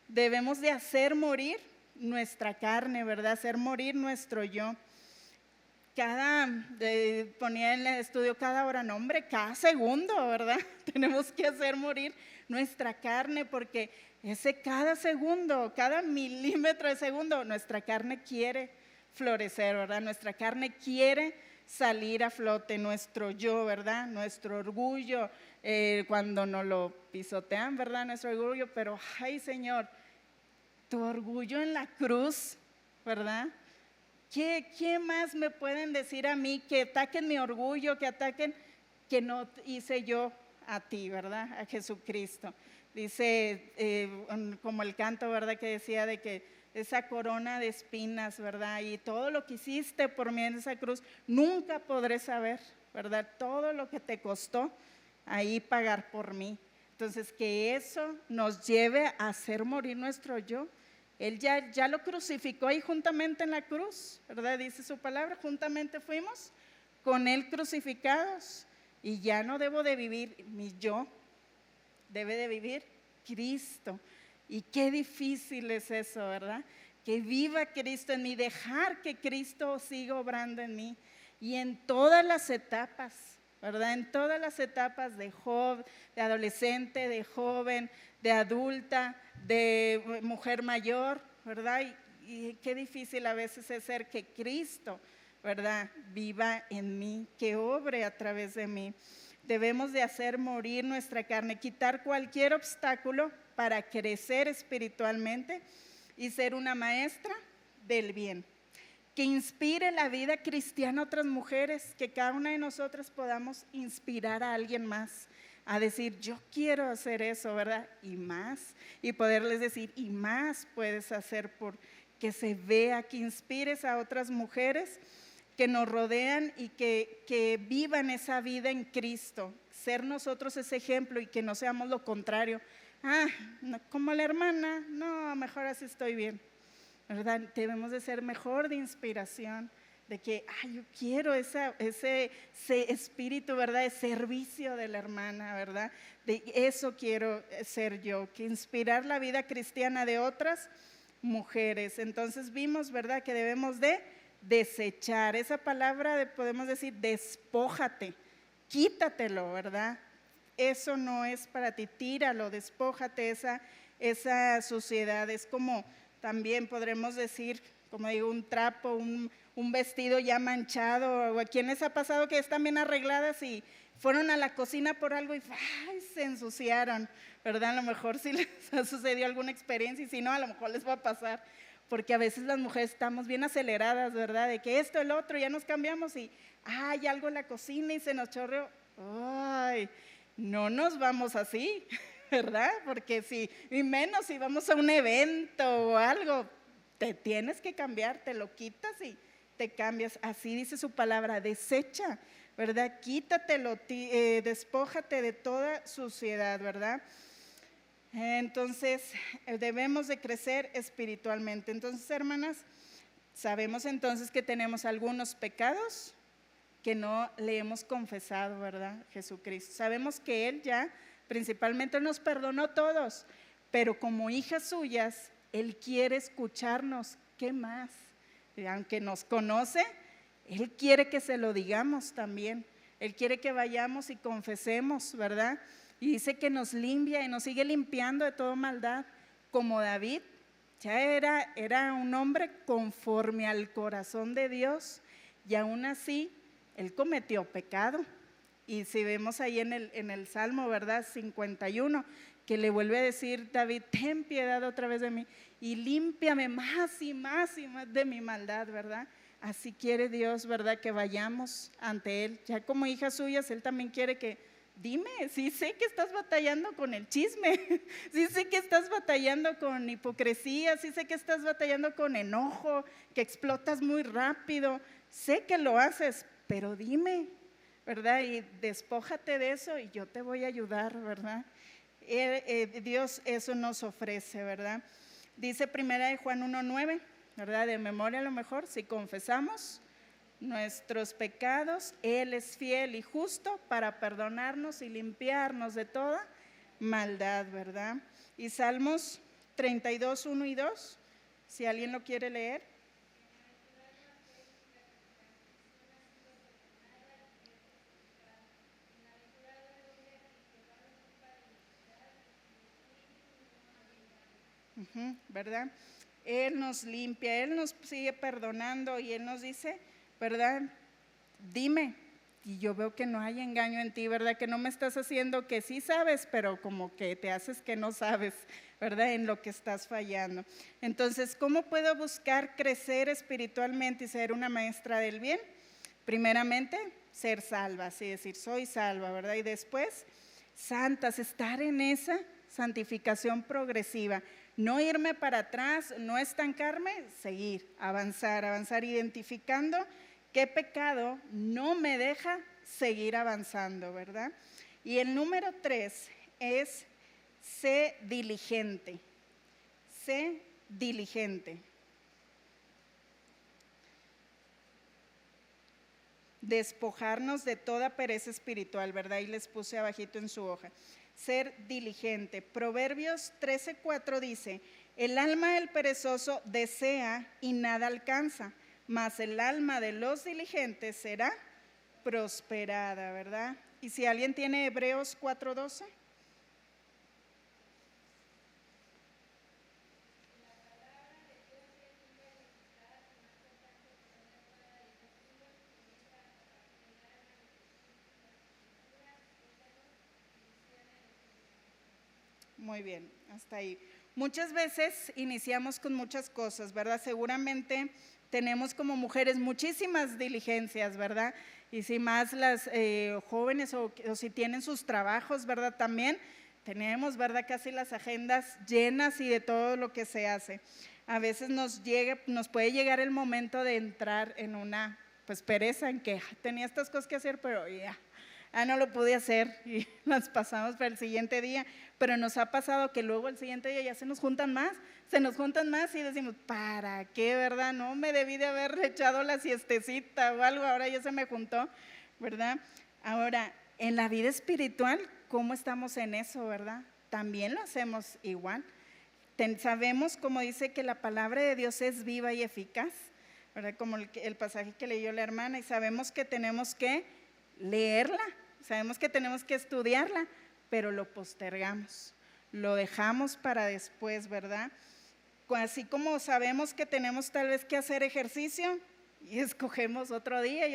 Debemos de hacer morir nuestra carne, ¿verdad? Hacer morir nuestro yo. Ponía en el estudio cada hora, no hombre, cada segundo, ¿verdad? Tenemos que hacer morir nuestra carne porque cada segundo, cada milímetro de segundo, nuestra carne quiere florecer, ¿verdad? Nuestra carne quiere salir a flote, nuestro yo, ¿verdad? Nuestro orgullo, cuando nos lo pisotean, ¿verdad? Nuestro orgullo, pero ay Señor, tu orgullo en la cruz, ¿verdad? ¿Qué más me pueden decir a mí? Que ataquen mi orgullo, que ataquen que no hice yo a ti, ¿verdad? A Jesucristo. Dice, como el canto, ¿verdad? Que decía de que esa corona de espinas, ¿verdad? Y todo lo que hiciste por mí en esa cruz, nunca podré saber, ¿verdad? Todo lo que te costó ahí pagar por mí. Entonces, que eso nos lleve a hacer morir nuestro yo. Él ya lo crucificó ahí juntamente en la cruz, ¿verdad? Dice su palabra, juntamente fuimos con Él crucificados y ya no debo de vivir mi yo, debe de vivir Cristo. Y qué difícil es eso, ¿verdad? Que viva Cristo en mí, dejar que Cristo siga obrando en mí y en todas las etapas, ¿verdad? En todas las etapas de adolescente, de joven, de adulta, de mujer mayor, ¿verdad? Y qué difícil a veces es ser que Cristo, ¿verdad? Viva en mí, que obre a través de mí. Debemos de hacer morir nuestra carne, quitar cualquier obstáculo para crecer espiritualmente y ser una maestra del bien. Que inspire la vida cristiana a otras mujeres, que cada una de nosotras podamos inspirar a alguien más a decir, yo quiero hacer eso, ¿verdad? Y más, y poderles decir, y más puedes hacer por que se vea, que inspires a otras mujeres que nos rodean y que vivan esa vida en Cristo, ser nosotros ese ejemplo y que no seamos lo contrario. Como la hermana, no, mejor así estoy bien, ¿verdad? Debemos de ser mejor de inspiración, de que yo quiero ese espíritu, ¿verdad? De servicio de la hermana, ¿verdad? De eso quiero ser yo, que inspirar la vida cristiana de otras mujeres. Entonces vimos, ¿verdad? Que debemos de desechar, esa palabra podemos decir despójate, quítatelo, ¿verdad? Eso no es para ti, tíralo, despójate esa suciedad. Es como también podremos decir, como digo, un trapo, un vestido ya manchado, o a quienes ha pasado que están bien arregladas y fueron a la cocina por algo y se ensuciaron, ¿verdad? A lo mejor sí les ha sucedido alguna experiencia y si no, a lo mejor les va a pasar, porque a veces las mujeres estamos bien aceleradas, ¿verdad? De que esto, el otro, ya nos cambiamos y hay algo en la cocina y se nos chorreó. No nos vamos así, ¿verdad? Porque y menos si vamos a un evento o algo, te tienes que cambiar, te lo quitas y te cambias. Así dice su palabra, desecha, ¿verdad? Quítatelo, despójate de toda suciedad, ¿verdad? Entonces, debemos de crecer espiritualmente. Entonces, hermanas, sabemos entonces que tenemos algunos pecados que no le hemos confesado, ¿verdad? Jesucristo. Sabemos que Él ya principalmente nos perdonó todos, pero como hijas suyas, Él quiere escucharnos. ¿Qué más? Aunque nos conoce, Él quiere que se lo digamos también. Él quiere que vayamos y confesemos, ¿verdad? Y dice que nos limpia y nos sigue limpiando de toda maldad, como David. Ya era un hombre conforme al corazón de Dios y aún así Él cometió pecado, Y si vemos ahí en el Salmo, ¿verdad? 51, que le vuelve a decir David, ten piedad otra vez de mí y límpiame más y más y más de mi maldad, ¿verdad? Así quiere Dios, ¿verdad? Que vayamos ante Él. Ya como hijas suyas, Él también quiere que, dime, sí sé que estás batallando con el chisme, sí sé que estás batallando con hipocresía, sí sé que estás batallando con enojo, que explotas muy rápido, sé que lo haces, pero dime, ¿verdad? Y despójate de eso y yo te voy a ayudar, ¿verdad? Dios eso nos ofrece, ¿verdad? Dice primera de Juan 1:9, ¿verdad? De memoria a lo mejor, si confesamos nuestros pecados, Él es fiel y justo para perdonarnos y limpiarnos de toda maldad, ¿verdad? Y Salmos 32, 1 y 2, si alguien lo quiere leer. ¿Verdad? Él nos limpia, Él nos sigue perdonando y Él nos dice, ¿verdad? Dime, y yo veo que no hay engaño en ti, ¿verdad? Que no me estás haciendo que sí sabes, pero como que te haces que no sabes, ¿verdad? En lo que estás fallando. Entonces, ¿cómo puedo buscar crecer espiritualmente y ser una maestra del bien? Primeramente, ser salva, así decir, soy salva, ¿verdad? Y después, santas, estar en esa santificación progresiva. No irme para atrás, no estancarme, seguir, avanzar, identificando qué pecado no me deja seguir avanzando, ¿verdad? Y el número 3 es sé diligente, sé diligente. Despojarnos de toda pereza espiritual, ¿verdad? Y les puse abajito en su hoja. Ser diligente. Proverbios 13:4 dice, el alma del perezoso desea y nada alcanza, mas el alma de los diligentes será prosperada, ¿verdad? Y si alguien tiene Hebreos 4:12. Muy bien, hasta ahí. Muchas veces iniciamos con muchas cosas, ¿verdad? Seguramente tenemos como mujeres muchísimas diligencias, ¿verdad? Y si más las jóvenes o si tienen sus trabajos, ¿verdad? También tenemos, ¿verdad? Casi las agendas llenas y de todo lo que se hace. A veces nos puede llegar el momento de entrar en una pues pereza en que tenía estas cosas que hacer, pero ya. No lo pude hacer y las pasamos para el siguiente día, pero nos ha pasado que luego el siguiente día ya se nos juntan más y decimos, ¿para qué, verdad? No me debí de haber echado la siestecita o algo, ahora ya se me juntó, ¿verdad? Ahora, en la vida espiritual, ¿cómo estamos en eso, verdad? También lo hacemos igual. Sabemos, como dice, que la palabra de Dios es viva y eficaz, ¿verdad? Como el pasaje que leyó la hermana, y sabemos que tenemos que leerla, sabemos que tenemos que estudiarla, pero lo postergamos, lo dejamos para después, ¿verdad? Así como sabemos que tenemos tal vez que hacer ejercicio y escogemos otro día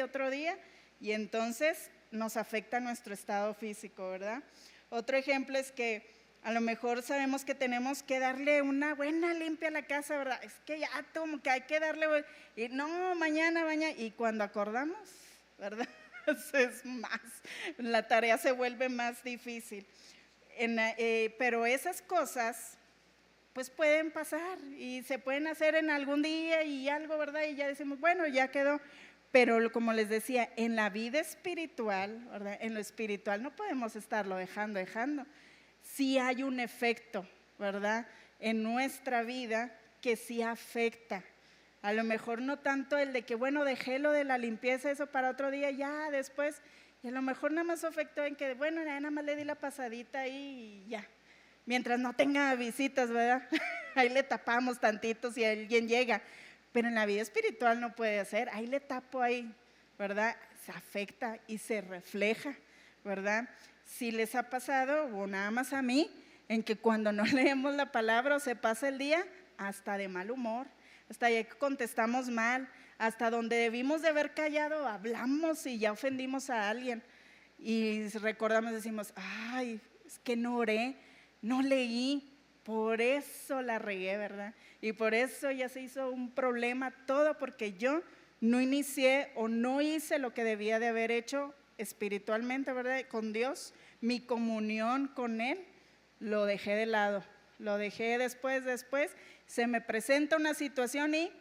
y entonces nos afecta nuestro estado físico, ¿verdad? Otro ejemplo es que a lo mejor sabemos que tenemos que darle una buena limpia a la casa, ¿verdad? Es que ya como que hay que darle, y no, mañana, y cuando acordamos, ¿verdad? Es más, la tarea se vuelve más difícil. Pero esas cosas pues pueden pasar y se pueden hacer en algún día y algo, ¿verdad? Y ya decimos, bueno, ya quedó. Pero como les decía, en la vida espiritual, ¿verdad? En lo espiritual no podemos estarlo dejando. Sí hay un efecto, ¿verdad? En nuestra vida que sí afecta. A lo mejor no tanto el de que, bueno, dejé lo de la limpieza, eso para otro día, ya después, y a lo mejor nada más afectó en que, bueno, nada más le di la pasadita ahí y ya. Mientras no tenga visitas, ¿verdad? Ahí le tapamos tantito si alguien llega. Pero en la vida espiritual no puede hacer, ahí le tapo ahí, ¿verdad? Se afecta y se refleja, ¿verdad? Si les ha pasado, o nada más a mí, en que cuando no leemos la palabra o se pasa el día, hasta de mal humor, hasta ya contestamos mal, hasta donde debimos de haber callado, hablamos y ya ofendimos a alguien. y recordamos, decimos, ay, es que no oré, no leí, por eso la regué, ¿verdad? Y por eso ya se hizo un problema todo, porque yo no inicié o no hice lo que debía de haber hecho espiritualmente, ¿verdad? Con Dios, mi comunión con Él, lo dejé de lado, lo dejé después, se me presenta una situación y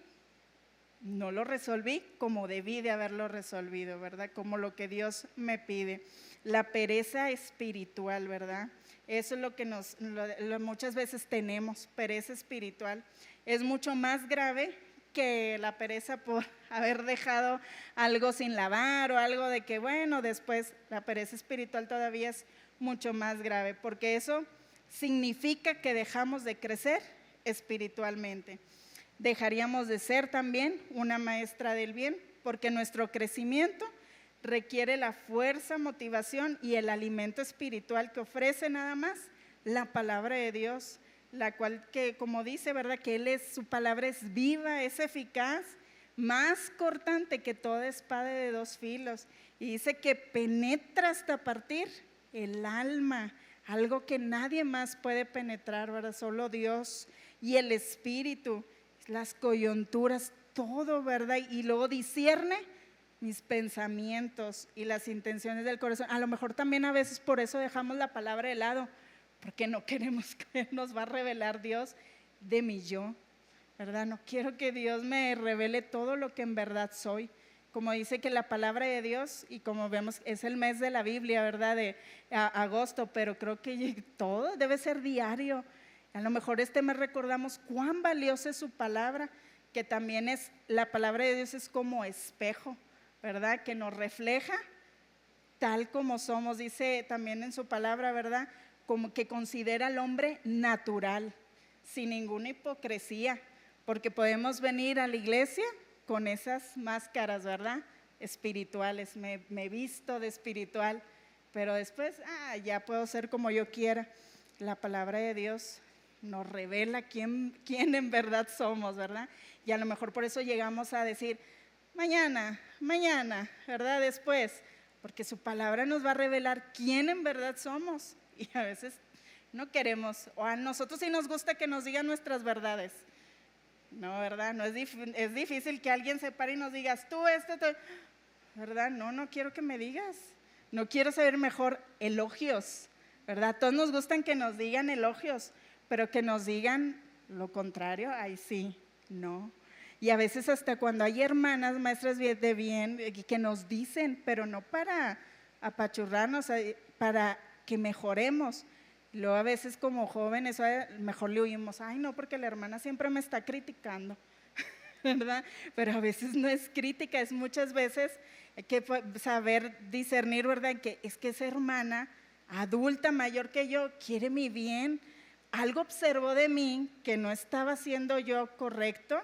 no lo resolví como debí de haberlo resolvido, ¿verdad? Como lo que Dios me pide. La pereza espiritual, ¿verdad? Eso es lo que muchas veces tenemos, pereza espiritual. Es mucho más grave que la pereza por haber dejado algo sin lavar o algo de que, bueno, después la pereza espiritual todavía es mucho más grave, porque eso significa que dejamos de crecer espiritualmente. Dejaríamos de ser también una maestra del bien, porque nuestro crecimiento requiere la fuerza, motivación y el alimento espiritual que ofrece nada más la palabra de Dios, la cual, que como dice, ¿verdad? Que su palabra es viva, es eficaz, más cortante que toda espada de dos filos, y dice que penetra hasta partir el alma, algo que nadie más puede penetrar, ¿verdad? Solo Dios, y el espíritu, las coyunturas, todo, ¿verdad? Y luego discierne mis pensamientos y las intenciones del corazón. A lo mejor también a veces por eso dejamos la palabra de lado, porque no queremos que nos va a revelar Dios de mi yo, ¿verdad? No quiero que Dios me revele todo lo que en verdad soy. Como dice que la palabra de Dios, y como vemos, es el mes de la Biblia, ¿verdad? De agosto, pero creo que todo debe ser diario. A lo mejor este mes recordamos cuán valiosa es su palabra, que también es, la palabra de Dios es como espejo, ¿verdad? Que nos refleja tal como somos. Dice también en su palabra, ¿verdad? Como que considera al hombre natural, sin ninguna hipocresía, porque podemos venir a la iglesia con esas máscaras, ¿verdad? Espirituales, me he visto de espiritual, pero después, ya puedo ser como yo quiera. La palabra de Dios nos revela quién en verdad somos, ¿verdad? Y a lo mejor por eso llegamos a decir, mañana, ¿verdad? Después, porque su palabra nos va a revelar quién en verdad somos. Y a veces no queremos, o a nosotros sí nos gusta que nos digan nuestras verdades. No, ¿verdad? No es difícil que alguien se pare y nos digas, tú, ¿verdad? No quiero que me digas. No quiero saber mejor elogios, ¿verdad? Todos nos gustan que nos digan elogios, pero que nos digan lo contrario, ahí sí, no. Y a veces hasta cuando hay hermanas, maestras de bien, que nos dicen, pero no para apachurrarnos, para que mejoremos. Luego a veces como jóvenes, mejor le oímos, ay no, porque la hermana siempre me está criticando, ¿verdad? Pero a veces no es crítica, es muchas veces hay que saber discernir, ¿verdad? Que es que esa hermana adulta, mayor que yo, quiere mi bien, algo observó de mí que no estaba haciendo yo correcto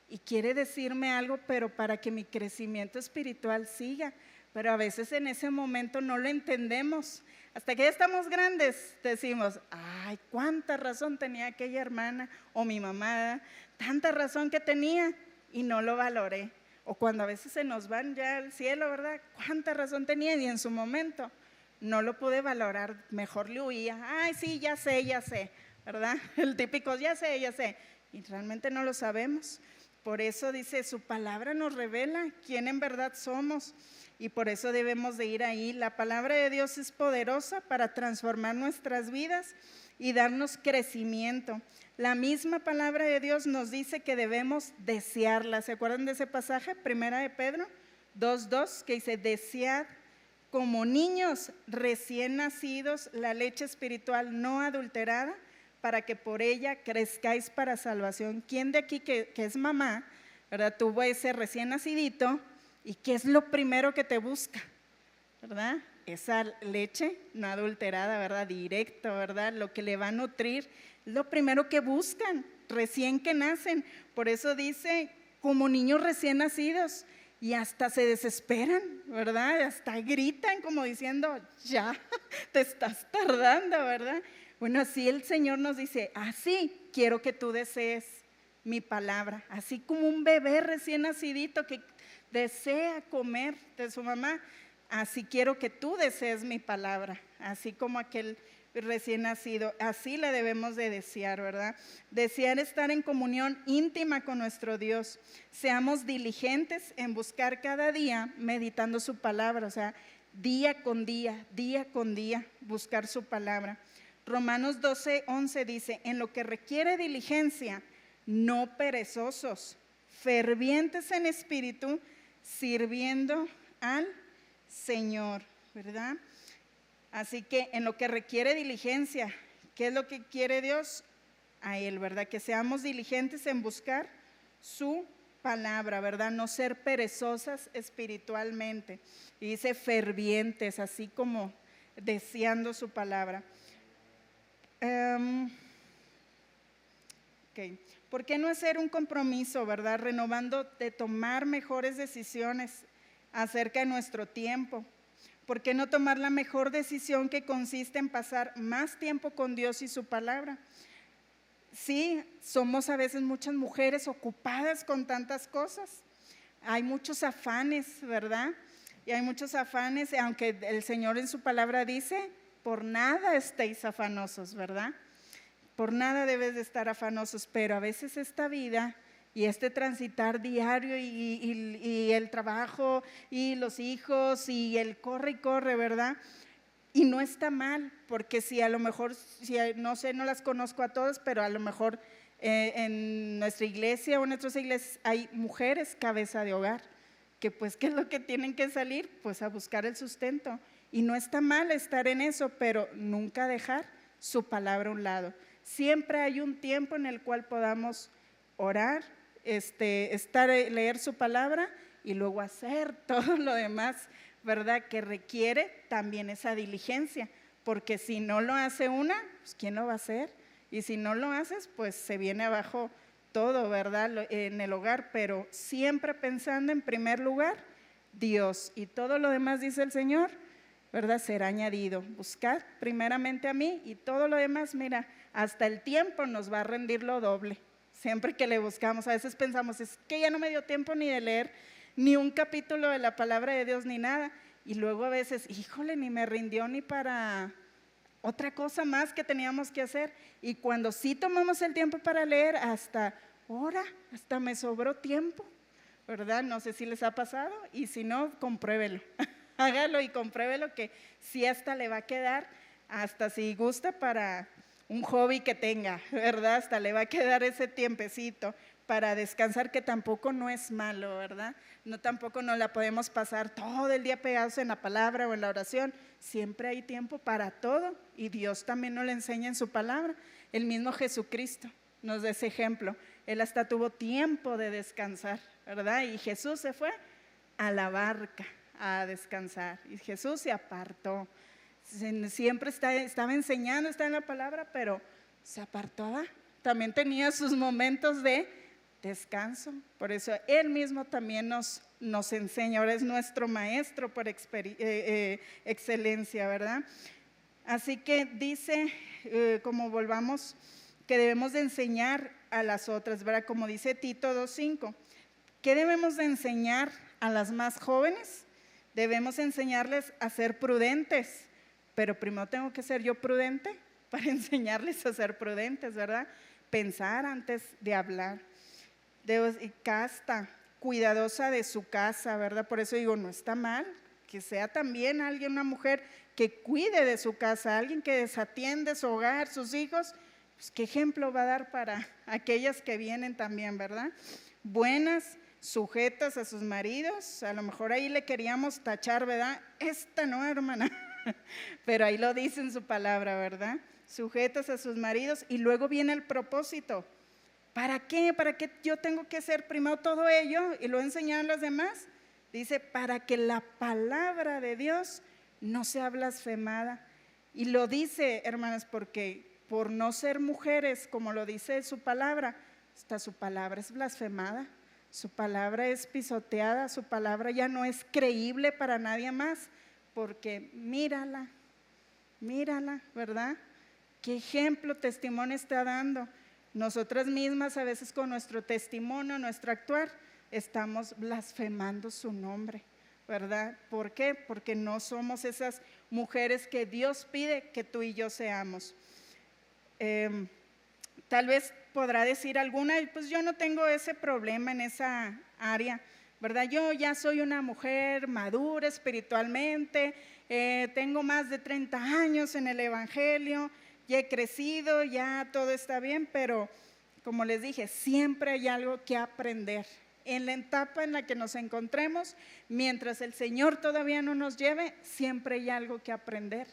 y quiere decirme algo, pero para que mi crecimiento espiritual siga. Pero a veces en ese momento no lo entendemos. Hasta que ya estamos grandes decimos, ay, cuánta razón tenía aquella hermana o mi mamá, tanta razón que tenía y no lo valoré. O cuando a veces se nos van ya al cielo, ¿verdad? Cuánta razón tenía y en su momento no lo pude valorar, mejor le huía. Ay, sí, ya sé, ¿verdad? El típico, ya sé. Y realmente no lo sabemos. Por eso dice, su palabra nos revela quién en verdad somos. Y por eso debemos de ir ahí. La palabra de Dios es poderosa para transformar nuestras vidas y darnos crecimiento. La misma palabra de Dios nos dice que debemos desearla. ¿Se acuerdan de ese pasaje? Primera de Pedro 2:2, que dice, desead como niños recién nacidos la leche espiritual no adulterada, para que por ella crezcáis para salvación. ¿Quién de aquí que es mamá, ¿verdad? Tuvo ese recién nacidito? ¿Y qué es lo primero que te busca? ¿Verdad? Esa leche no adulterada, ¿verdad? Directo, ¿verdad? Lo que le va a nutrir, es lo primero que buscan, recién que nacen. Por eso dice, como niños recién nacidos, y hasta se desesperan, ¿verdad? Hasta gritan como diciendo, ya, te estás tardando, ¿verdad? Bueno, así el Señor nos dice, así quiero que tú desees mi palabra, así como un bebé recién nacidito que desea comer de su mamá, así quiero que tú desees mi palabra, así como aquel recién nacido, así la debemos de desear, ¿verdad? Desear estar en comunión íntima con nuestro Dios. Seamos diligentes en buscar cada día meditando su palabra, o sea, día con día, buscar su palabra. Romanos 12:11 dice, en lo que requiere diligencia, no perezosos, fervientes en espíritu, sirviendo al Señor, ¿verdad? Así que en lo que requiere diligencia, ¿qué es lo que quiere Dios? A Él, ¿verdad? Que seamos diligentes en buscar su palabra, ¿verdad? No ser perezosas espiritualmente. Y dice fervientes, así como deseando su palabra. ¿Por qué no hacer un compromiso, verdad? Renovando de tomar mejores decisiones acerca de nuestro tiempo. ¿Por qué no tomar la mejor decisión que consiste en pasar más tiempo con Dios y su palabra? Sí, somos a veces muchas mujeres ocupadas con tantas cosas. Hay muchos afanes, ¿verdad? Y hay muchos afanes, aunque el Señor en su palabra dice, por nada estéis afanosos, ¿verdad? Por nada debes de estar afanosos, pero a veces esta vida y este transitar diario y el trabajo y los hijos y el corre y corre, ¿verdad? Y no está mal, porque si a lo mejor, no sé, no las conozco a todas, pero a lo mejor en nuestra iglesia o en otras iglesias hay mujeres cabeza de hogar, que pues, ¿qué es lo que tienen que salir? Pues a buscar el sustento. Y no está mal estar en eso, pero nunca dejar su palabra a un lado. Siempre hay un tiempo en el cual podamos orar, leer su palabra y luego hacer todo lo demás, ¿verdad? Que requiere también esa diligencia, porque si no lo hace una, pues ¿quién lo va a hacer? Y si no lo haces, pues se viene abajo todo, ¿verdad? En el hogar, pero siempre pensando en primer lugar Dios, y todo lo demás, dice el Señor, ¿verdad? Será añadido. Buscad primeramente a mí y todo lo demás, mira, hasta el tiempo nos va a rendir lo doble. Siempre que le buscamos, a veces pensamos, es que ya no me dio tiempo ni de leer ni un capítulo de la palabra de Dios ni nada. Y luego a veces, híjole, ni me rindió ni para otra cosa más que teníamos que hacer. Y cuando sí tomamos el tiempo para leer, hasta me sobró tiempo, ¿verdad? No sé si les ha pasado, y si no, compruébelo. Hágalo y compruébelo, que sí hasta le va a quedar, hasta si gusta para un hobby que tenga, ¿verdad? Hasta le va a quedar ese tiempecito para descansar, que tampoco no es malo, ¿verdad? No, tampoco nos la podemos pasar todo el día pegados en la palabra o en la oración. Siempre hay tiempo para todo, y Dios también nos lo enseña en su palabra. El mismo Jesucristo nos da ese ejemplo. Él hasta tuvo tiempo de descansar, ¿verdad? Y Jesús se fue a la barca a descansar, y Jesús se apartó. Siempre estaba enseñando, está en la palabra, pero se apartaba. También tenía sus momentos de descanso. Por eso Él mismo también nos enseña. Ahora es nuestro maestro por excelencia, ¿verdad? Así que dice, como volvamos, que debemos de enseñar a las otras, ¿verdad? Como dice Tito 2:5. ¿Qué debemos de enseñar a las más jóvenes? Debemos enseñarles a ser prudentes, pero primero tengo que ser yo prudente para enseñarles a ser prudentes, ¿verdad? Pensar antes de hablar. Casta, cuidadosa de su casa, ¿verdad? Por eso digo, no está mal que sea también alguien, una mujer que cuide de su casa, alguien que desatiende su hogar, sus hijos. Pues, ¿qué ejemplo va a dar para aquellas que vienen también, verdad? Buenas, sujetas a sus maridos. A lo mejor ahí le queríamos tachar, ¿verdad? Esta no, hermana, pero ahí lo dice en su palabra, ¿verdad? Sujetas a sus maridos. Y luego viene el propósito. ¿Para qué? ¿Para qué yo tengo que hacer primero todo ello y luego enseñar a los demás? Dice, para que la palabra de Dios no sea blasfemada. Y lo dice, hermanas, porque por no ser mujeres, como lo dice su palabra, hasta su palabra es blasfemada. Su palabra es pisoteada, su palabra ya no es creíble para nadie más, porque mírala, ¿verdad? ¿Qué ejemplo, testimonio está dando? Nosotras mismas a veces con nuestro testimonio, nuestro actuar, estamos blasfemando su nombre, ¿verdad? ¿Por qué? Porque no somos esas mujeres que Dios pide que tú y yo seamos. Tal vez podrá decir alguna, pues yo no tengo ese problema en esa área, ¿verdad? Yo ya soy una mujer madura espiritualmente, tengo más de 30 años en el Evangelio, ya he crecido, ya todo está bien, pero como les dije, siempre hay algo que aprender. En la etapa en la que nos encontremos, mientras el Señor todavía no nos lleve, siempre hay algo que aprender.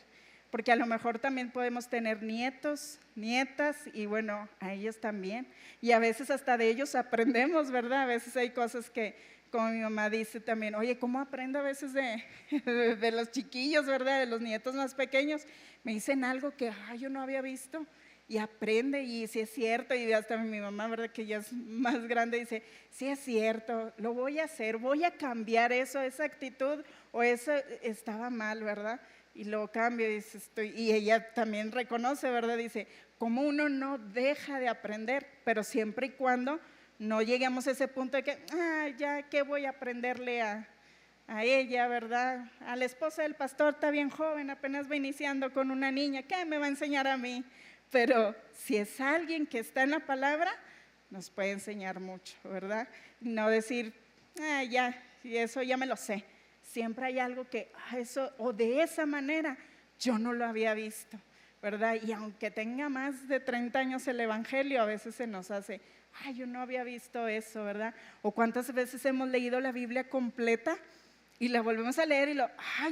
Porque a lo mejor también podemos tener nietos, nietas, y bueno, a ellos también. Y a veces hasta de ellos aprendemos, ¿verdad? A veces hay cosas que, como mi mamá dice también, oye, ¿cómo aprendo a veces de los chiquillos, ¿verdad? De los nietos más pequeños. Me dicen algo que yo no había visto y aprende, y si es cierto, y hasta mi mamá, ¿verdad? Que ya es más grande, dice, sí es cierto, lo voy a hacer, voy a cambiar eso, esa actitud, o eso estaba mal, ¿verdad? Y lo cambio, y ella también reconoce, ¿verdad? Dice, como uno no deja de aprender, pero siempre y cuando no lleguemos a ese punto de que, ya, ¿qué voy a aprenderle a ella, ¿verdad? A la esposa del pastor está bien joven, apenas va iniciando con una niña, ¿qué me va a enseñar a mí? Pero si es alguien que está en la palabra, nos puede enseñar mucho, ¿verdad? No decir, ya, y eso ya me lo sé. Siempre hay algo que, eso, o de esa manera, yo no lo había visto, ¿verdad? Y aunque tenga más de 30 años el Evangelio, a veces se nos hace, yo no había visto eso, ¿verdad? O cuántas veces hemos leído la Biblia completa y la volvemos a leer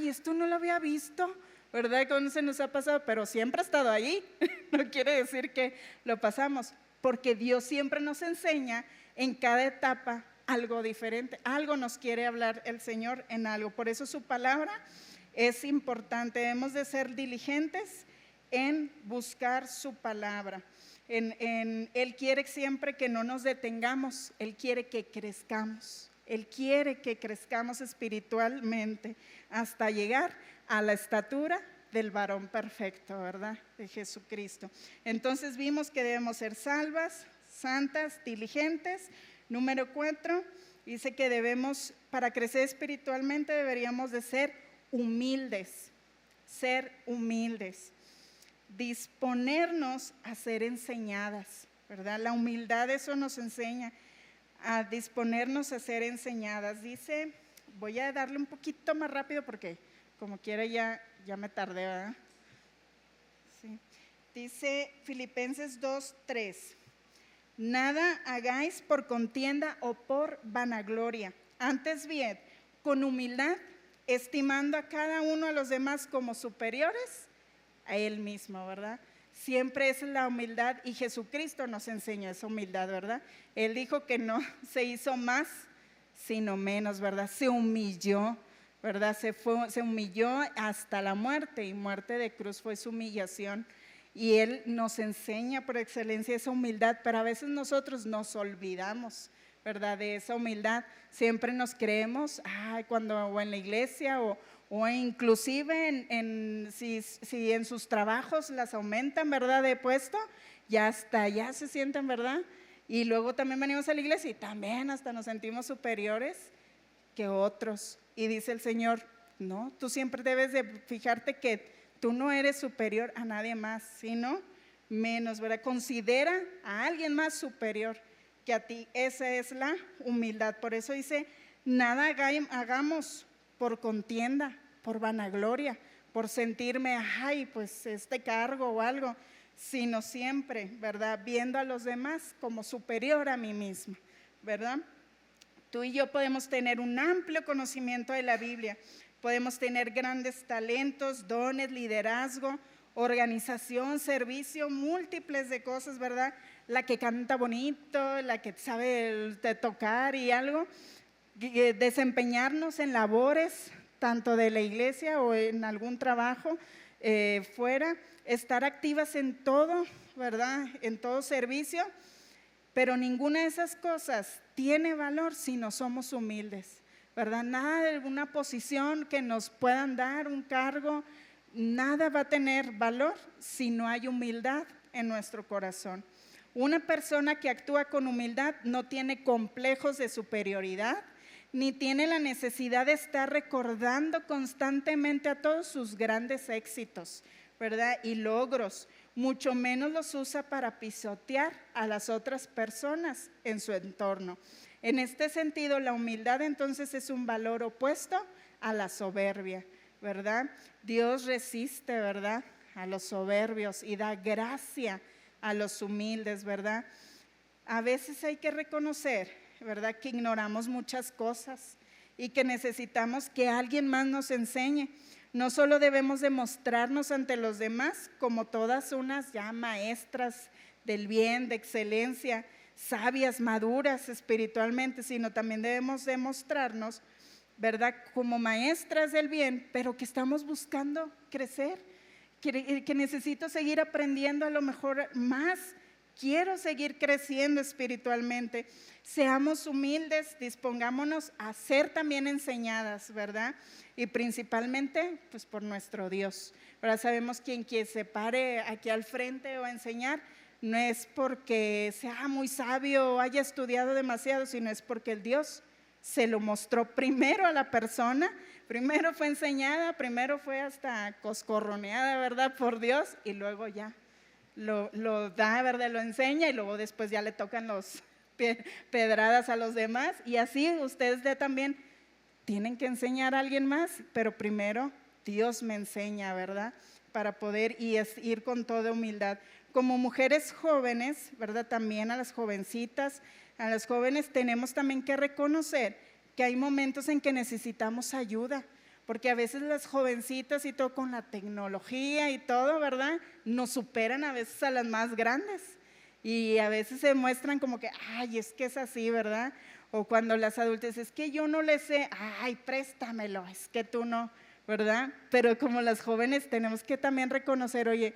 y esto no lo había visto, ¿verdad? ¿Cómo se nos ha pasado? Pero siempre ha estado ahí, no quiere decir que lo pasamos, porque Dios siempre nos enseña en cada etapa algo diferente, algo nos quiere hablar el Señor en algo. Por eso su palabra es importante, debemos de ser diligentes en buscar su palabra. Él quiere siempre que no nos detengamos, Él quiere que crezcamos. Él quiere que crezcamos espiritualmente hasta llegar a la estatura del varón perfecto, ¿verdad? De Jesucristo. Entonces vimos que debemos ser salvas, santas, diligentes. Número 4, dice que debemos, para crecer espiritualmente, deberíamos de ser humildes, disponernos a ser enseñadas, ¿verdad? La humildad, eso nos enseña a disponernos a ser enseñadas. Dice, voy a darle un poquito más rápido porque como quiera ya me tardé, ¿verdad? Sí. Dice Filipenses 2:3. Nada hagáis por contienda o por vanagloria, antes bien, con humildad, estimando a cada uno a los demás como superiores a él mismo, ¿verdad? Siempre es la humildad, y Jesucristo nos enseña esa humildad, ¿verdad? Él dijo que no se hizo más, sino menos, ¿verdad? Se humilló, ¿verdad? Se humilló hasta la muerte, y muerte de cruz fue su humillación. Y Él nos enseña por excelencia esa humildad, pero a veces nosotros nos olvidamos, ¿verdad? De esa humildad. Siempre nos creemos, o en la iglesia o inclusive si en sus trabajos las aumentan, ¿verdad? De puesto, ya hasta ya se sienten, ¿verdad? Y luego también venimos a la iglesia y también hasta nos sentimos superiores que otros. Y dice el Señor, no, tú siempre debes de fijarte que tú no eres superior a nadie más, sino menos, ¿verdad? Considera a alguien más superior que a ti. Esa es la humildad. Por eso dice, nada hagamos por contienda, por vanagloria, por sentirme, pues este cargo o algo, sino siempre, ¿verdad? Viendo a los demás como superior a mí misma, ¿verdad? Tú y yo podemos tener un amplio conocimiento de la Biblia, podemos tener grandes talentos, dones, liderazgo, organización, servicio, múltiples de cosas, ¿verdad? La que canta bonito, la que sabe tocar y algo, desempeñarnos en labores, tanto de la iglesia o en algún trabajo fuera, estar activas en todo, ¿verdad? En todo servicio, pero ninguna de esas cosas tiene valor si no somos humildes, ¿verdad? Nada de alguna posición que nos puedan dar, un cargo, nada va a tener valor si no hay humildad en nuestro corazón. Una persona que actúa con humildad no tiene complejos de superioridad, ni tiene la necesidad de estar recordando constantemente a todos sus grandes éxitos, ¿verdad? Y logros, mucho menos los usa para pisotear a las otras personas en su entorno. En este sentido, la humildad entonces es un valor opuesto a la soberbia, ¿verdad? Dios resiste, ¿verdad?, a los soberbios y da gracia a los humildes, ¿verdad? A veces hay que reconocer, ¿verdad?, que ignoramos muchas cosas y que necesitamos que alguien más nos enseñe. No solo debemos demostrarnos ante los demás como todas unas ya maestras del bien, de excelencia, sabias, maduras espiritualmente, sino también debemos demostrarnos, ¿verdad?, como maestras del bien, pero que estamos buscando crecer, que necesito seguir aprendiendo a lo mejor más, quiero seguir creciendo espiritualmente. Seamos humildes, dispongámonos a ser también enseñadas, ¿verdad? Y principalmente, pues por nuestro Dios. Ahora sabemos quien se pare aquí al frente o a enseñar, no es porque sea muy sabio o haya estudiado demasiado, sino es porque el Dios se lo mostró primero a la persona, primero fue enseñada, primero fue hasta coscorroneada, ¿verdad?, por Dios, y luego ya lo da, ¿verdad?, lo enseña, y luego después ya le tocan los pedradas a los demás, y así ustedes también tienen que enseñar a alguien más, pero primero Dios me enseña, ¿verdad?, para poder ir con toda humildad. Como mujeres jóvenes, ¿verdad?, también a las jovencitas, a las jóvenes tenemos también que reconocer que hay momentos en que necesitamos ayuda, porque a veces las jovencitas y todo con la tecnología y todo, ¿verdad?, nos superan a veces a las más grandes y a veces se muestran como que, ay, es que es así, ¿verdad? O cuando las adultas, es que yo no le sé, ay, préstamelo, es que tú no, ¿verdad? Pero como las jóvenes tenemos que también reconocer, oye,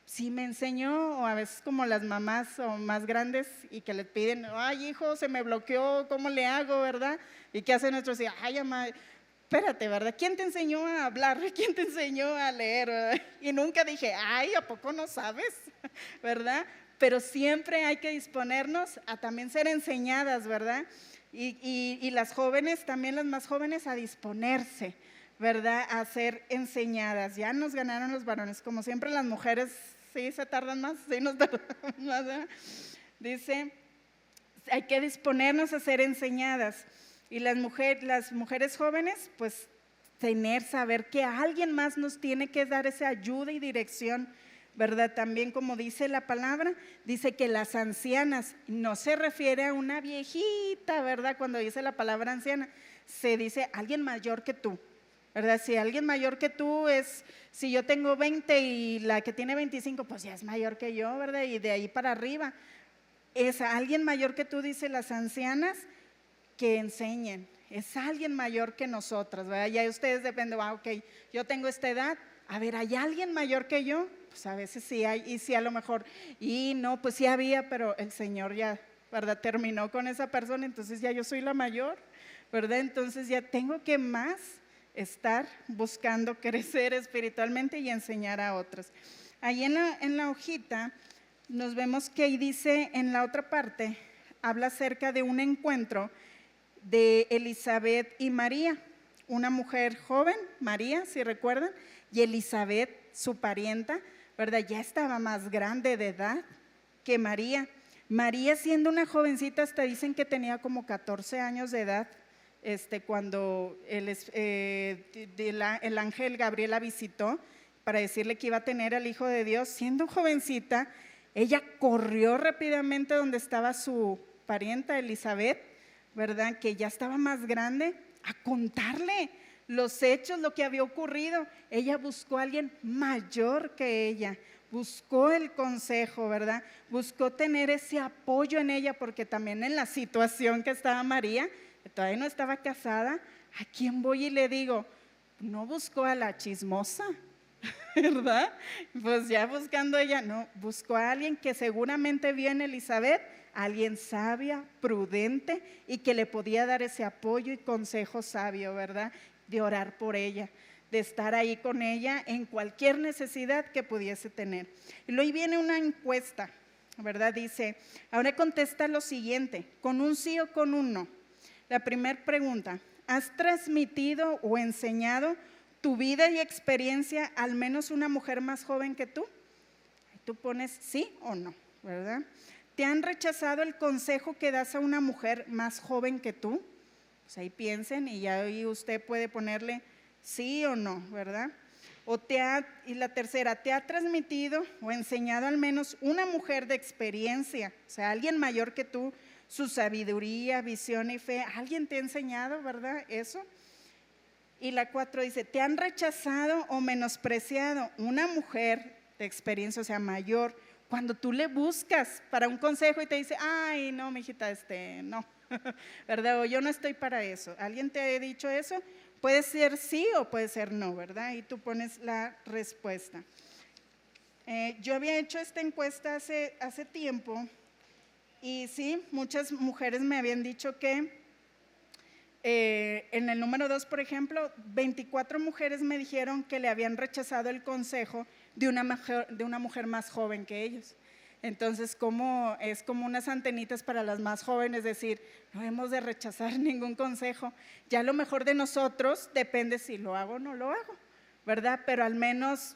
sí me enseñó, o a veces como las mamás o más grandes y que les piden, ay, hijo, se me bloqueó, ¿cómo le hago, verdad? Y ¿qué hacen nuestros hijos? Ay, mamá, espérate, ¿verdad? ¿Quién te enseñó a hablar? ¿Quién te enseñó a leer, verdad? Y nunca dije, ay, ¿a poco no sabes? ¿Verdad? Pero siempre hay que disponernos a también ser enseñadas, ¿verdad? Y las jóvenes, también las más jóvenes, a disponerse, ¿verdad?, a ser enseñadas. Ya nos ganaron los varones, como siempre las mujeres sí se tardan más, sí nos tardamos más, ¿verdad? Dice, hay que disponernos a ser enseñadas. Y las mujeres jóvenes, pues saber que alguien más nos tiene que dar esa ayuda y dirección, ¿verdad? También como dice la palabra, dice que las ancianas, no se refiere a una viejita, ¿verdad? Cuando dice la palabra anciana, se dice alguien mayor que tú, ¿verdad? Si alguien mayor que tú es, si yo tengo 20 y la que tiene 25, pues ya es mayor que yo, ¿verdad? Y de ahí para arriba, es alguien mayor que tú, dice las ancianas, que enseñen, es alguien mayor que nosotras, ¿verdad? Ya ustedes dependen, ok, yo tengo esta edad, a ver, ¿hay alguien mayor que yo? Pues a veces sí hay, y sí a lo mejor, y no, pues sí había, pero el Señor ya, ¿verdad?, terminó con esa persona, entonces ya yo soy la mayor, ¿verdad? Entonces ya tengo que más estar buscando crecer espiritualmente y enseñar a otros. Ahí en la hojita nos vemos que ahí dice en la otra parte, habla acerca de un encuentro de Elizabeth y María, una mujer joven, María, si recuerdan, y Elizabeth, su parienta, ¿verdad?, ya estaba más grande de edad que María. María, siendo una jovencita, hasta dicen que tenía como 14 años de edad, cuando el ángel Gabriel la visitó para decirle que iba a tener al Hijo de Dios. Siendo jovencita, ella corrió rápidamente donde estaba su parienta Elizabeth, ¿verdad?, que ya estaba más grande, a contarle los hechos, lo que había ocurrido. Ella buscó a alguien mayor que ella, buscó el consejo, ¿verdad? Buscó tener ese apoyo en ella, porque también en la situación que estaba María, que todavía no estaba casada, ¿a quién voy y le digo? No buscó a la chismosa, ¿verdad? Pues ya buscando ella, no, buscó a alguien que seguramente vio en Elizabeth, alguien sabia, prudente y que le podía dar ese apoyo y consejo sabio, ¿verdad? De orar por ella, de estar ahí con ella en cualquier necesidad que pudiese tener. Y luego viene una encuesta, ¿verdad? Dice, ahora contesta lo siguiente, con un sí o con un no. La primera pregunta, ¿has transmitido o enseñado tu vida y experiencia al menos una mujer más joven que tú? Tú pones sí o no, ¿verdad? ¿Te han rechazado el consejo que das a una mujer más joven que tú? Pues ahí piensen y ya ahí usted puede ponerle sí o no, ¿verdad? Y la tercera, ¿te ha transmitido o enseñado al menos una mujer de experiencia? O sea, alguien mayor que tú, su sabiduría, visión y fe. ¿Alguien te ha enseñado, verdad, eso? Y la 4 dice, ¿te han rechazado o menospreciado una mujer de experiencia, o sea, mayor, cuando tú le buscas para un consejo y te dice, ay, no, mijita, no, ¿verdad? O yo no estoy para eso. ¿Alguien te ha dicho eso? Puede ser sí o puede ser no, ¿verdad? Y tú pones la respuesta. Yo había hecho esta encuesta hace tiempo y sí, muchas mujeres me habían dicho que en el número 2, por ejemplo, 24 mujeres me dijeron que le habían rechazado el consejo de una mujer más joven que ellos. Entonces, es como unas antenitas para las más jóvenes, decir, no hemos de rechazar ningún consejo. Ya lo mejor de nosotros depende si lo hago o no lo hago, ¿verdad? Pero al menos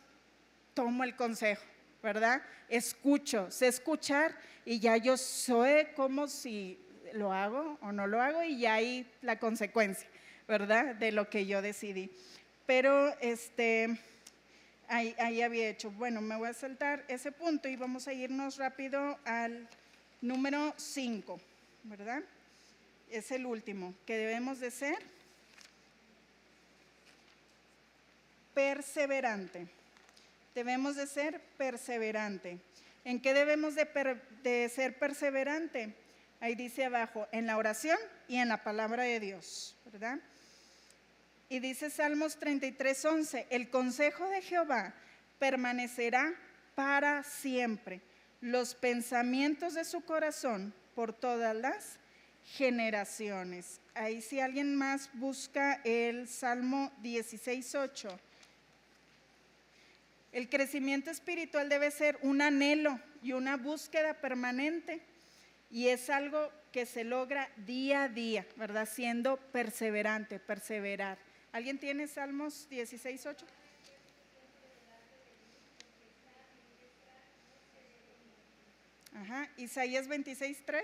tomo el consejo, ¿verdad? Escucho, sé escuchar y ya yo soy como si lo hago o no lo hago y ya hay la consecuencia, ¿verdad? De lo que yo decidí. Pero ahí había hecho. Bueno, me voy a saltar ese punto y vamos a irnos rápido al número 5, ¿verdad? Es el último, que debemos de ser perseverante. Debemos de ser perseverante. ¿En qué debemos de ser perseverante? Ahí dice abajo, en la oración y en la palabra de Dios, ¿verdad? Y dice Salmos 33:11, el consejo de Jehová permanecerá para siempre, los pensamientos de su corazón por todas las generaciones. Ahí si alguien más busca el Salmo 16:8. El crecimiento espiritual debe ser un anhelo y una búsqueda permanente. Y es algo que se logra día a día, ¿verdad? Siendo perseverante, perseverar. ¿Alguien tiene Salmos 16:8? Ajá, Isaías 26:3.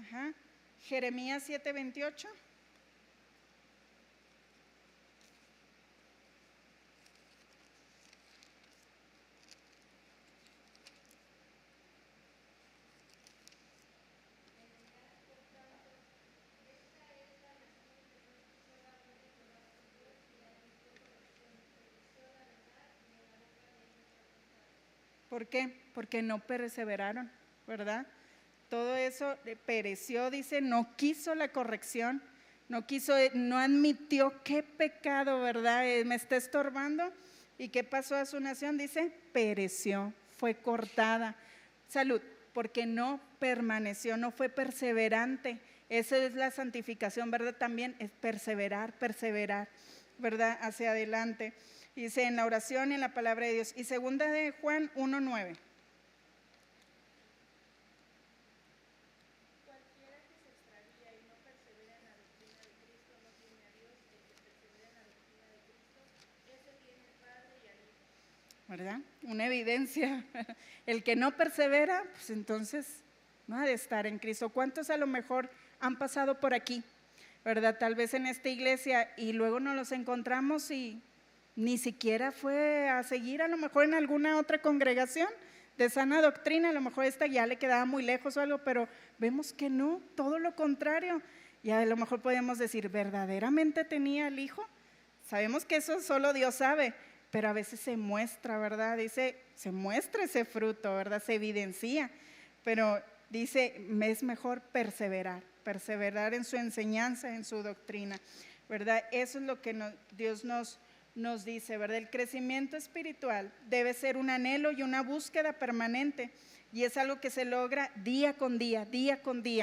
Ajá, Jeremías 7:28. ¿Por qué? Porque no perseveraron, ¿verdad? Todo eso pereció, dice, no quiso la corrección, no admitió qué pecado, ¿verdad? Me está estorbando. ¿Y qué pasó a su nación? Dice, pereció, fue cortada. Salud, porque no permaneció, no fue perseverante. Esa es la santificación, ¿verdad? También es perseverar, ¿verdad? Hacia adelante. Dice en la oración y en la palabra de Dios. Y segunda de Juan 1:9. Cualquiera que se extravía y no persevera en la doctrina de Cristo no tiene a Dios. El que persevera en la doctrina de Cristo, ese tiene al Padre y al Hijo. ¿Verdad? Una evidencia. El que no persevera, pues entonces no ha de estar en Cristo. ¿Cuántos a lo mejor han pasado por aquí, ¿verdad? Tal vez en esta iglesia y luego nos los encontramos y ni siquiera fue a seguir a lo mejor en alguna otra congregación de sana doctrina, a lo mejor esta ya le quedaba muy lejos o algo, pero vemos que no, todo lo contrario. Y a lo mejor podemos decir, ¿verdaderamente tenía el Hijo? Sabemos que eso solo Dios sabe, pero a veces se muestra, ¿verdad? Dice, se muestra ese fruto, ¿verdad? Se evidencia, pero dice, es mejor perseverar en su enseñanza, en su doctrina, ¿verdad? Eso es lo que Dios nos dice, ¿verdad? El crecimiento espiritual debe ser un anhelo y una búsqueda permanente y es algo que se logra día con día,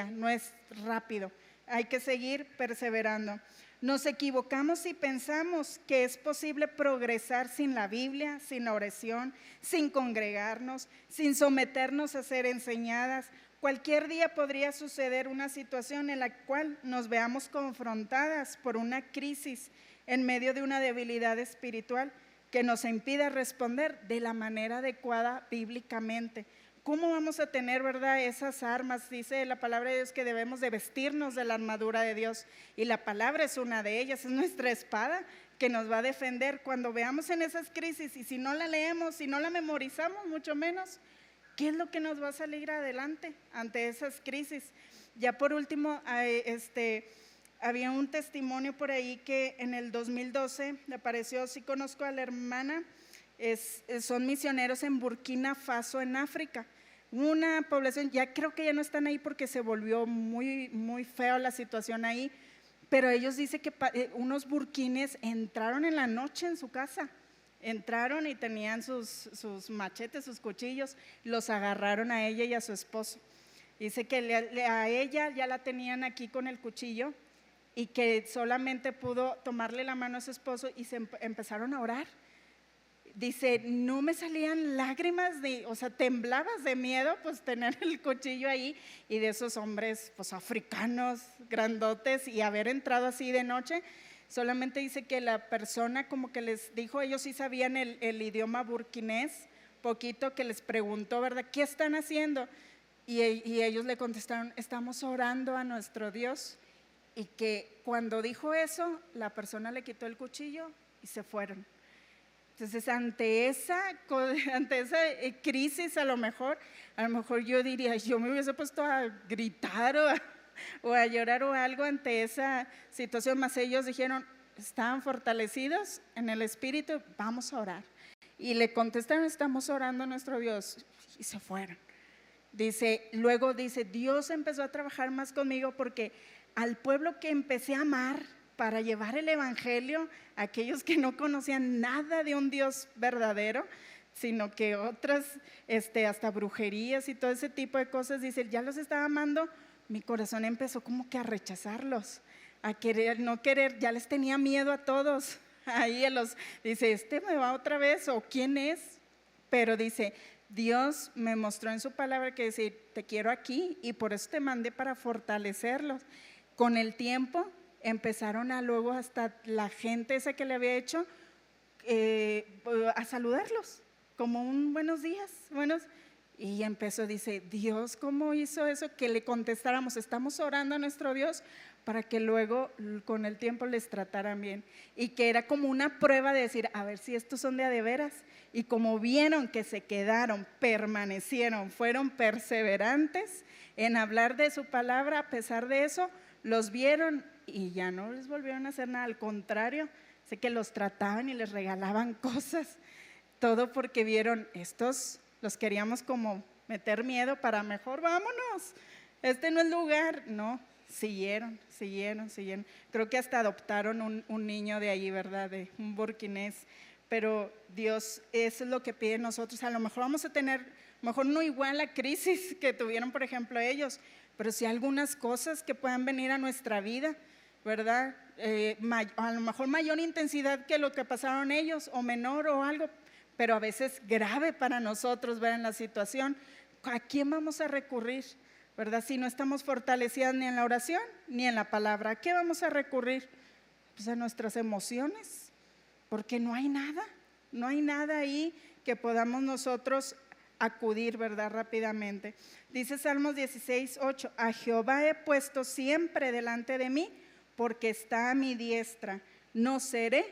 no es rápido. hay que seguir perseverando. Nos equivocamos si pensamos que es posible progresar sin la Biblia, sin la oración, sin congregarnos, sin someternos a ser enseñadas. Cualquier día podría suceder una situación en la cual nos veamos confrontadas por una crisis en medio de una debilidad espiritual que nos impida responder de la manera adecuada bíblicamente. ¿Cómo vamos a tener, verdad, esas armas? Dice la palabra de Dios que debemos de vestirnos de la armadura de Dios, y la palabra es una de ellas, es nuestra espada que nos va a defender cuando veamos en esas crisis. Y si no la leemos, si no la memorizamos, mucho menos, ¿qué es lo que nos va a salir adelante ante esas crisis? Ya por último, había un testimonio por ahí que en el 2012 le apareció, sí conozco a la hermana, son misioneros en Burkina Faso, en África. Una población, ya creo que ya no están ahí porque se volvió muy, muy feo la situación ahí, pero ellos dicen que unos burkines entraron en la noche en su casa, entraron y tenían sus machetes, sus cuchillos, los agarraron a ella y a su esposo. Dice que a ella ya la tenían aquí con el cuchillo y que solamente pudo tomarle la mano a su esposo y se empezaron a orar. Dice, no me salían lágrimas, o sea, temblabas de miedo, pues tener el cuchillo ahí, y de esos hombres, pues africanos, grandotes, y haber entrado así de noche. Solamente dice que la persona como que les dijo, ellos sí sabían el idioma burkinés, poquito, que les preguntó, ¿verdad? ¿Qué están haciendo? Y ellos le contestaron, estamos orando a nuestro Dios. Y que cuando dijo eso, la persona le quitó el cuchillo y se fueron. Entonces, ante esa crisis, a lo mejor yo diría, yo me hubiese puesto a gritar o a llorar o algo ante esa situación, más ellos dijeron, estaban fortalecidos en el espíritu, vamos a orar. Y le contestaron, estamos orando a nuestro Dios, y se fueron. Luego dice, Dios empezó a trabajar más conmigo porque al pueblo que empecé a amar para llevar el evangelio a aquellos que no conocían nada de un Dios verdadero, sino que otras, hasta brujerías y todo ese tipo de cosas, dice, ya los estaba amando, mi corazón empezó como que a rechazarlos, a no querer, ya les tenía miedo a todos. Ahí dice, me va otra vez, o quién es, pero dice, Dios me mostró en su palabra que dice, te quiero aquí y por eso te mandé para fortalecerlos. Con el tiempo empezaron luego hasta la gente esa que le había hecho a saludarlos como un buenos días, y empezó, dice, Dios, ¿cómo hizo eso? Que le contestáramos, estamos orando a nuestro Dios para que luego con el tiempo les trataran bien, y que era como una prueba de decir, a ver si estos son de veras. Y como vieron que se quedaron, permanecieron, fueron perseverantes en hablar de su palabra, a pesar de eso, los vieron y ya no les volvieron a hacer nada, al contrario, sé que los trataban y les regalaban cosas, todo porque vieron, estos los queríamos como meter miedo para mejor vámonos, no es lugar, no, siguieron. Creo que hasta adoptaron un niño de allí, ¿verdad? De un burkinés. Pero Dios, eso es lo que pide nosotros. A lo mejor vamos a tener, mejor no igual la crisis que tuvieron, por ejemplo, ellos, pero sí algunas cosas que puedan venir a nuestra vida, ¿verdad? A lo mejor mayor intensidad que lo que pasaron ellos, o menor o algo, pero a veces grave para nosotros ver en la situación. ¿A quién vamos a recurrir? ¿Verdad? Si no estamos fortalecidas ni en la oración ni en la palabra, ¿a qué vamos a recurrir? Pues a nuestras emociones, porque no hay nada ahí que podamos nosotros acudir, ¿verdad? Rápidamente. Dice Salmos 16:8, a Jehová he puesto siempre delante de mí, porque está a mi diestra, no seré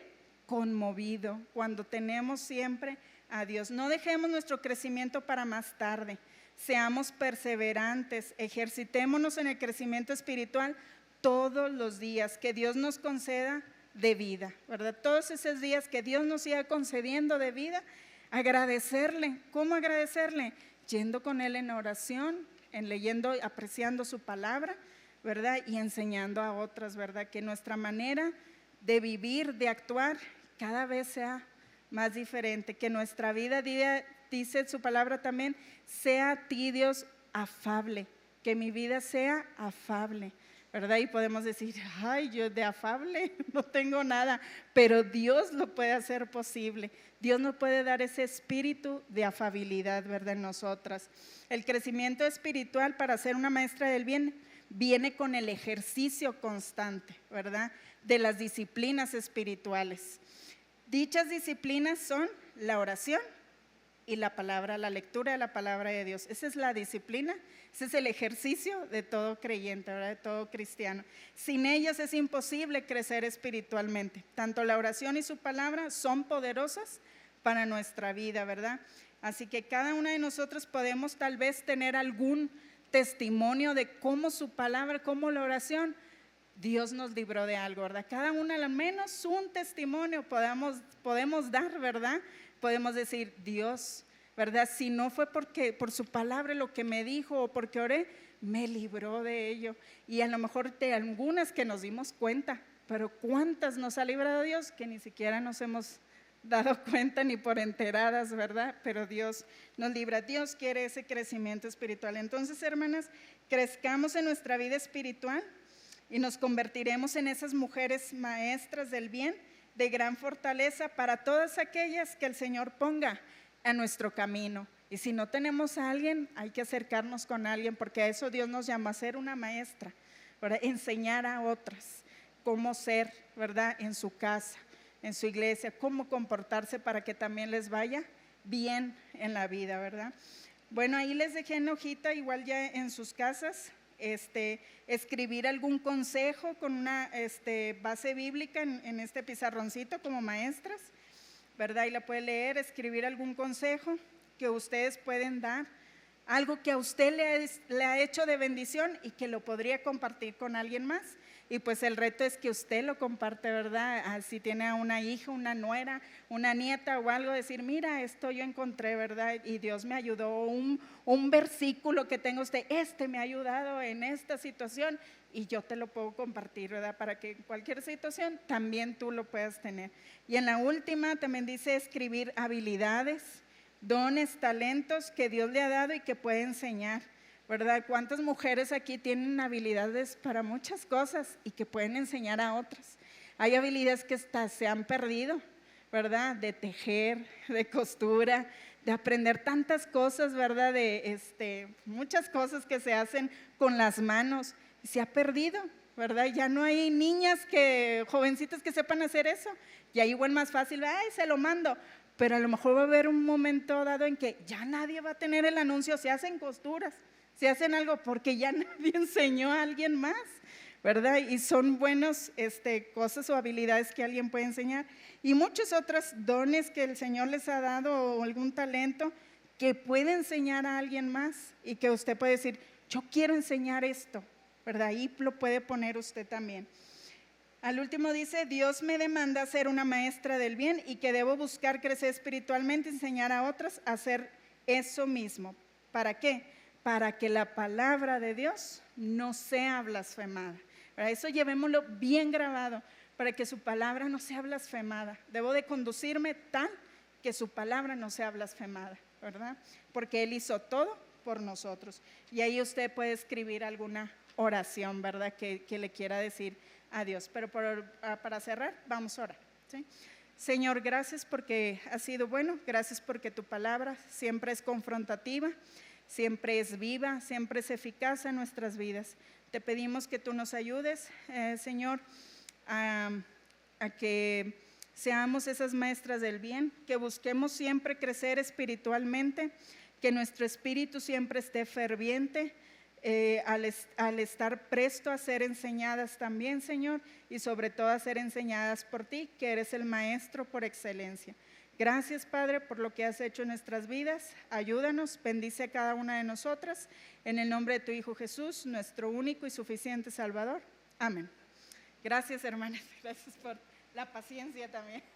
conmovido. Cuando tenemos siempre a Dios, no dejemos nuestro crecimiento para más tarde. Seamos perseverantes, ejercitémonos en el crecimiento espiritual todos los días que Dios nos conceda de vida, ¿verdad? Todos esos días que Dios nos siga concediendo de vida, agradecerle. ¿Cómo agradecerle? Yendo con Él en oración, en leyendo, apreciando su palabra, ¿verdad? Y enseñando a otras, ¿verdad? Que nuestra manera de vivir, de actuar, cada vez sea más diferente, que nuestra vida, dice su palabra también, sea a ti Dios afable, que mi vida sea afable, ¿verdad? Y podemos decir, ay, yo de afable no tengo nada, pero Dios lo puede hacer posible. Dios nos puede dar ese espíritu de afabilidad, ¿verdad? En nosotras. El crecimiento espiritual para ser una maestra del bien viene con el ejercicio constante, ¿verdad? De las disciplinas espirituales. Dichas disciplinas son la oración y la palabra, la lectura de la palabra de Dios. Esa es la disciplina, ese es el ejercicio de todo creyente, ¿verdad? De todo cristiano. Sin ellas es imposible crecer espiritualmente. Tanto la oración y su palabra son poderosas para nuestra vida, ¿verdad? Así que cada una de nosotros podemos tal vez tener algún testimonio de cómo su palabra, cómo la oración, Dios nos libró de algo, ¿verdad? Cada una al menos un testimonio podemos dar, ¿verdad? Podemos decir, Dios, ¿verdad? Si no fue porque por su palabra lo que me dijo o porque oré, me libró de ello. Y a lo mejor de algunas que nos dimos cuenta, pero ¿cuántas nos ha librado Dios? Que ni siquiera nos hemos dado cuenta ni por enteradas, ¿verdad? Pero Dios nos libra. Dios quiere ese crecimiento espiritual. Entonces, hermanas, crezcamos en nuestra vida espiritual y nos convertiremos en esas mujeres maestras del bien, de gran fortaleza para todas aquellas que el Señor ponga a nuestro camino. Y si no tenemos a alguien, hay que acercarnos con alguien, porque a eso Dios nos llama, a ser una maestra, ¿verdad? Enseñar a otras cómo ser, ¿verdad? En su casa, en su iglesia, cómo comportarse para que también les vaya bien en la vida, ¿verdad? Bueno, ahí les dejé en hojita, igual ya en sus casas, escribir algún consejo con una base bíblica en este pizarroncito como maestras, ¿verdad? Y la puede leer, escribir algún consejo que ustedes pueden dar, algo que a usted le ha hecho de bendición y que lo podría compartir con alguien más. Y pues el reto es que usted lo comparte, ¿verdad? Si tiene a una hija, una nuera, una nieta o algo, decir, mira, esto yo encontré, ¿verdad? Y Dios me ayudó, un versículo que tenga usted, me ha ayudado en esta situación y yo te lo puedo compartir, ¿verdad? Para que en cualquier situación también tú lo puedas tener. Y en la última también dice escribir habilidades, dones, talentos que Dios le ha dado y que puede enseñar, ¿verdad? ¿Cuántas mujeres aquí tienen habilidades para muchas cosas y que pueden enseñar a otras? Hay habilidades que hasta se han perdido, ¿verdad? De tejer, de costura, de aprender tantas cosas, ¿verdad? De muchas cosas que se hacen con las manos y se ha perdido, ¿verdad? Ya no hay niñas jovencitas que sepan hacer eso. Y ahí igual más fácil, ay, se lo mando. Pero a lo mejor va a haber un momento dado en que ya nadie va a tener el anuncio, se hacen costuras, se hacen algo porque ya nadie enseñó a alguien más, ¿verdad? Y son buenas cosas o habilidades que alguien puede enseñar. Y muchos otros dones que el Señor les ha dado o algún talento que puede enseñar a alguien más y que usted puede decir, yo quiero enseñar esto, ¿verdad? Ahí lo puede poner usted también. Al último dice, Dios me demanda ser una maestra del bien y que debo buscar crecer espiritualmente y enseñar a otras a hacer eso mismo. ¿Para qué? Para que la palabra de Dios no sea blasfemada. Para eso llevémoslo bien grabado, para que su palabra no sea blasfemada. Debo de conducirme tal que su palabra no sea blasfemada, ¿verdad? Porque Él hizo todo por nosotros. Y ahí usted puede escribir alguna oración, ¿verdad? Que le quiera decir a Dios. Pero para cerrar, vamos a orar, ¿sí? Señor, gracias porque has sido bueno, gracias porque tu palabra siempre es confrontativa, siempre es viva, siempre es eficaz en nuestras vidas. Te pedimos que tú nos ayudes, Señor, a que seamos esas maestras del bien, que busquemos siempre crecer espiritualmente, que nuestro espíritu siempre esté ferviente, al estar presto a ser enseñadas también, Señor, y sobre todo a ser enseñadas por ti, que eres el maestro por excelencia. Gracias, Padre, por lo que has hecho en nuestras vidas. Ayúdanos, bendice a cada una de nosotras, en el nombre de tu Hijo Jesús, nuestro único y suficiente Salvador. Amén. Gracias, hermanas. Gracias por la paciencia también.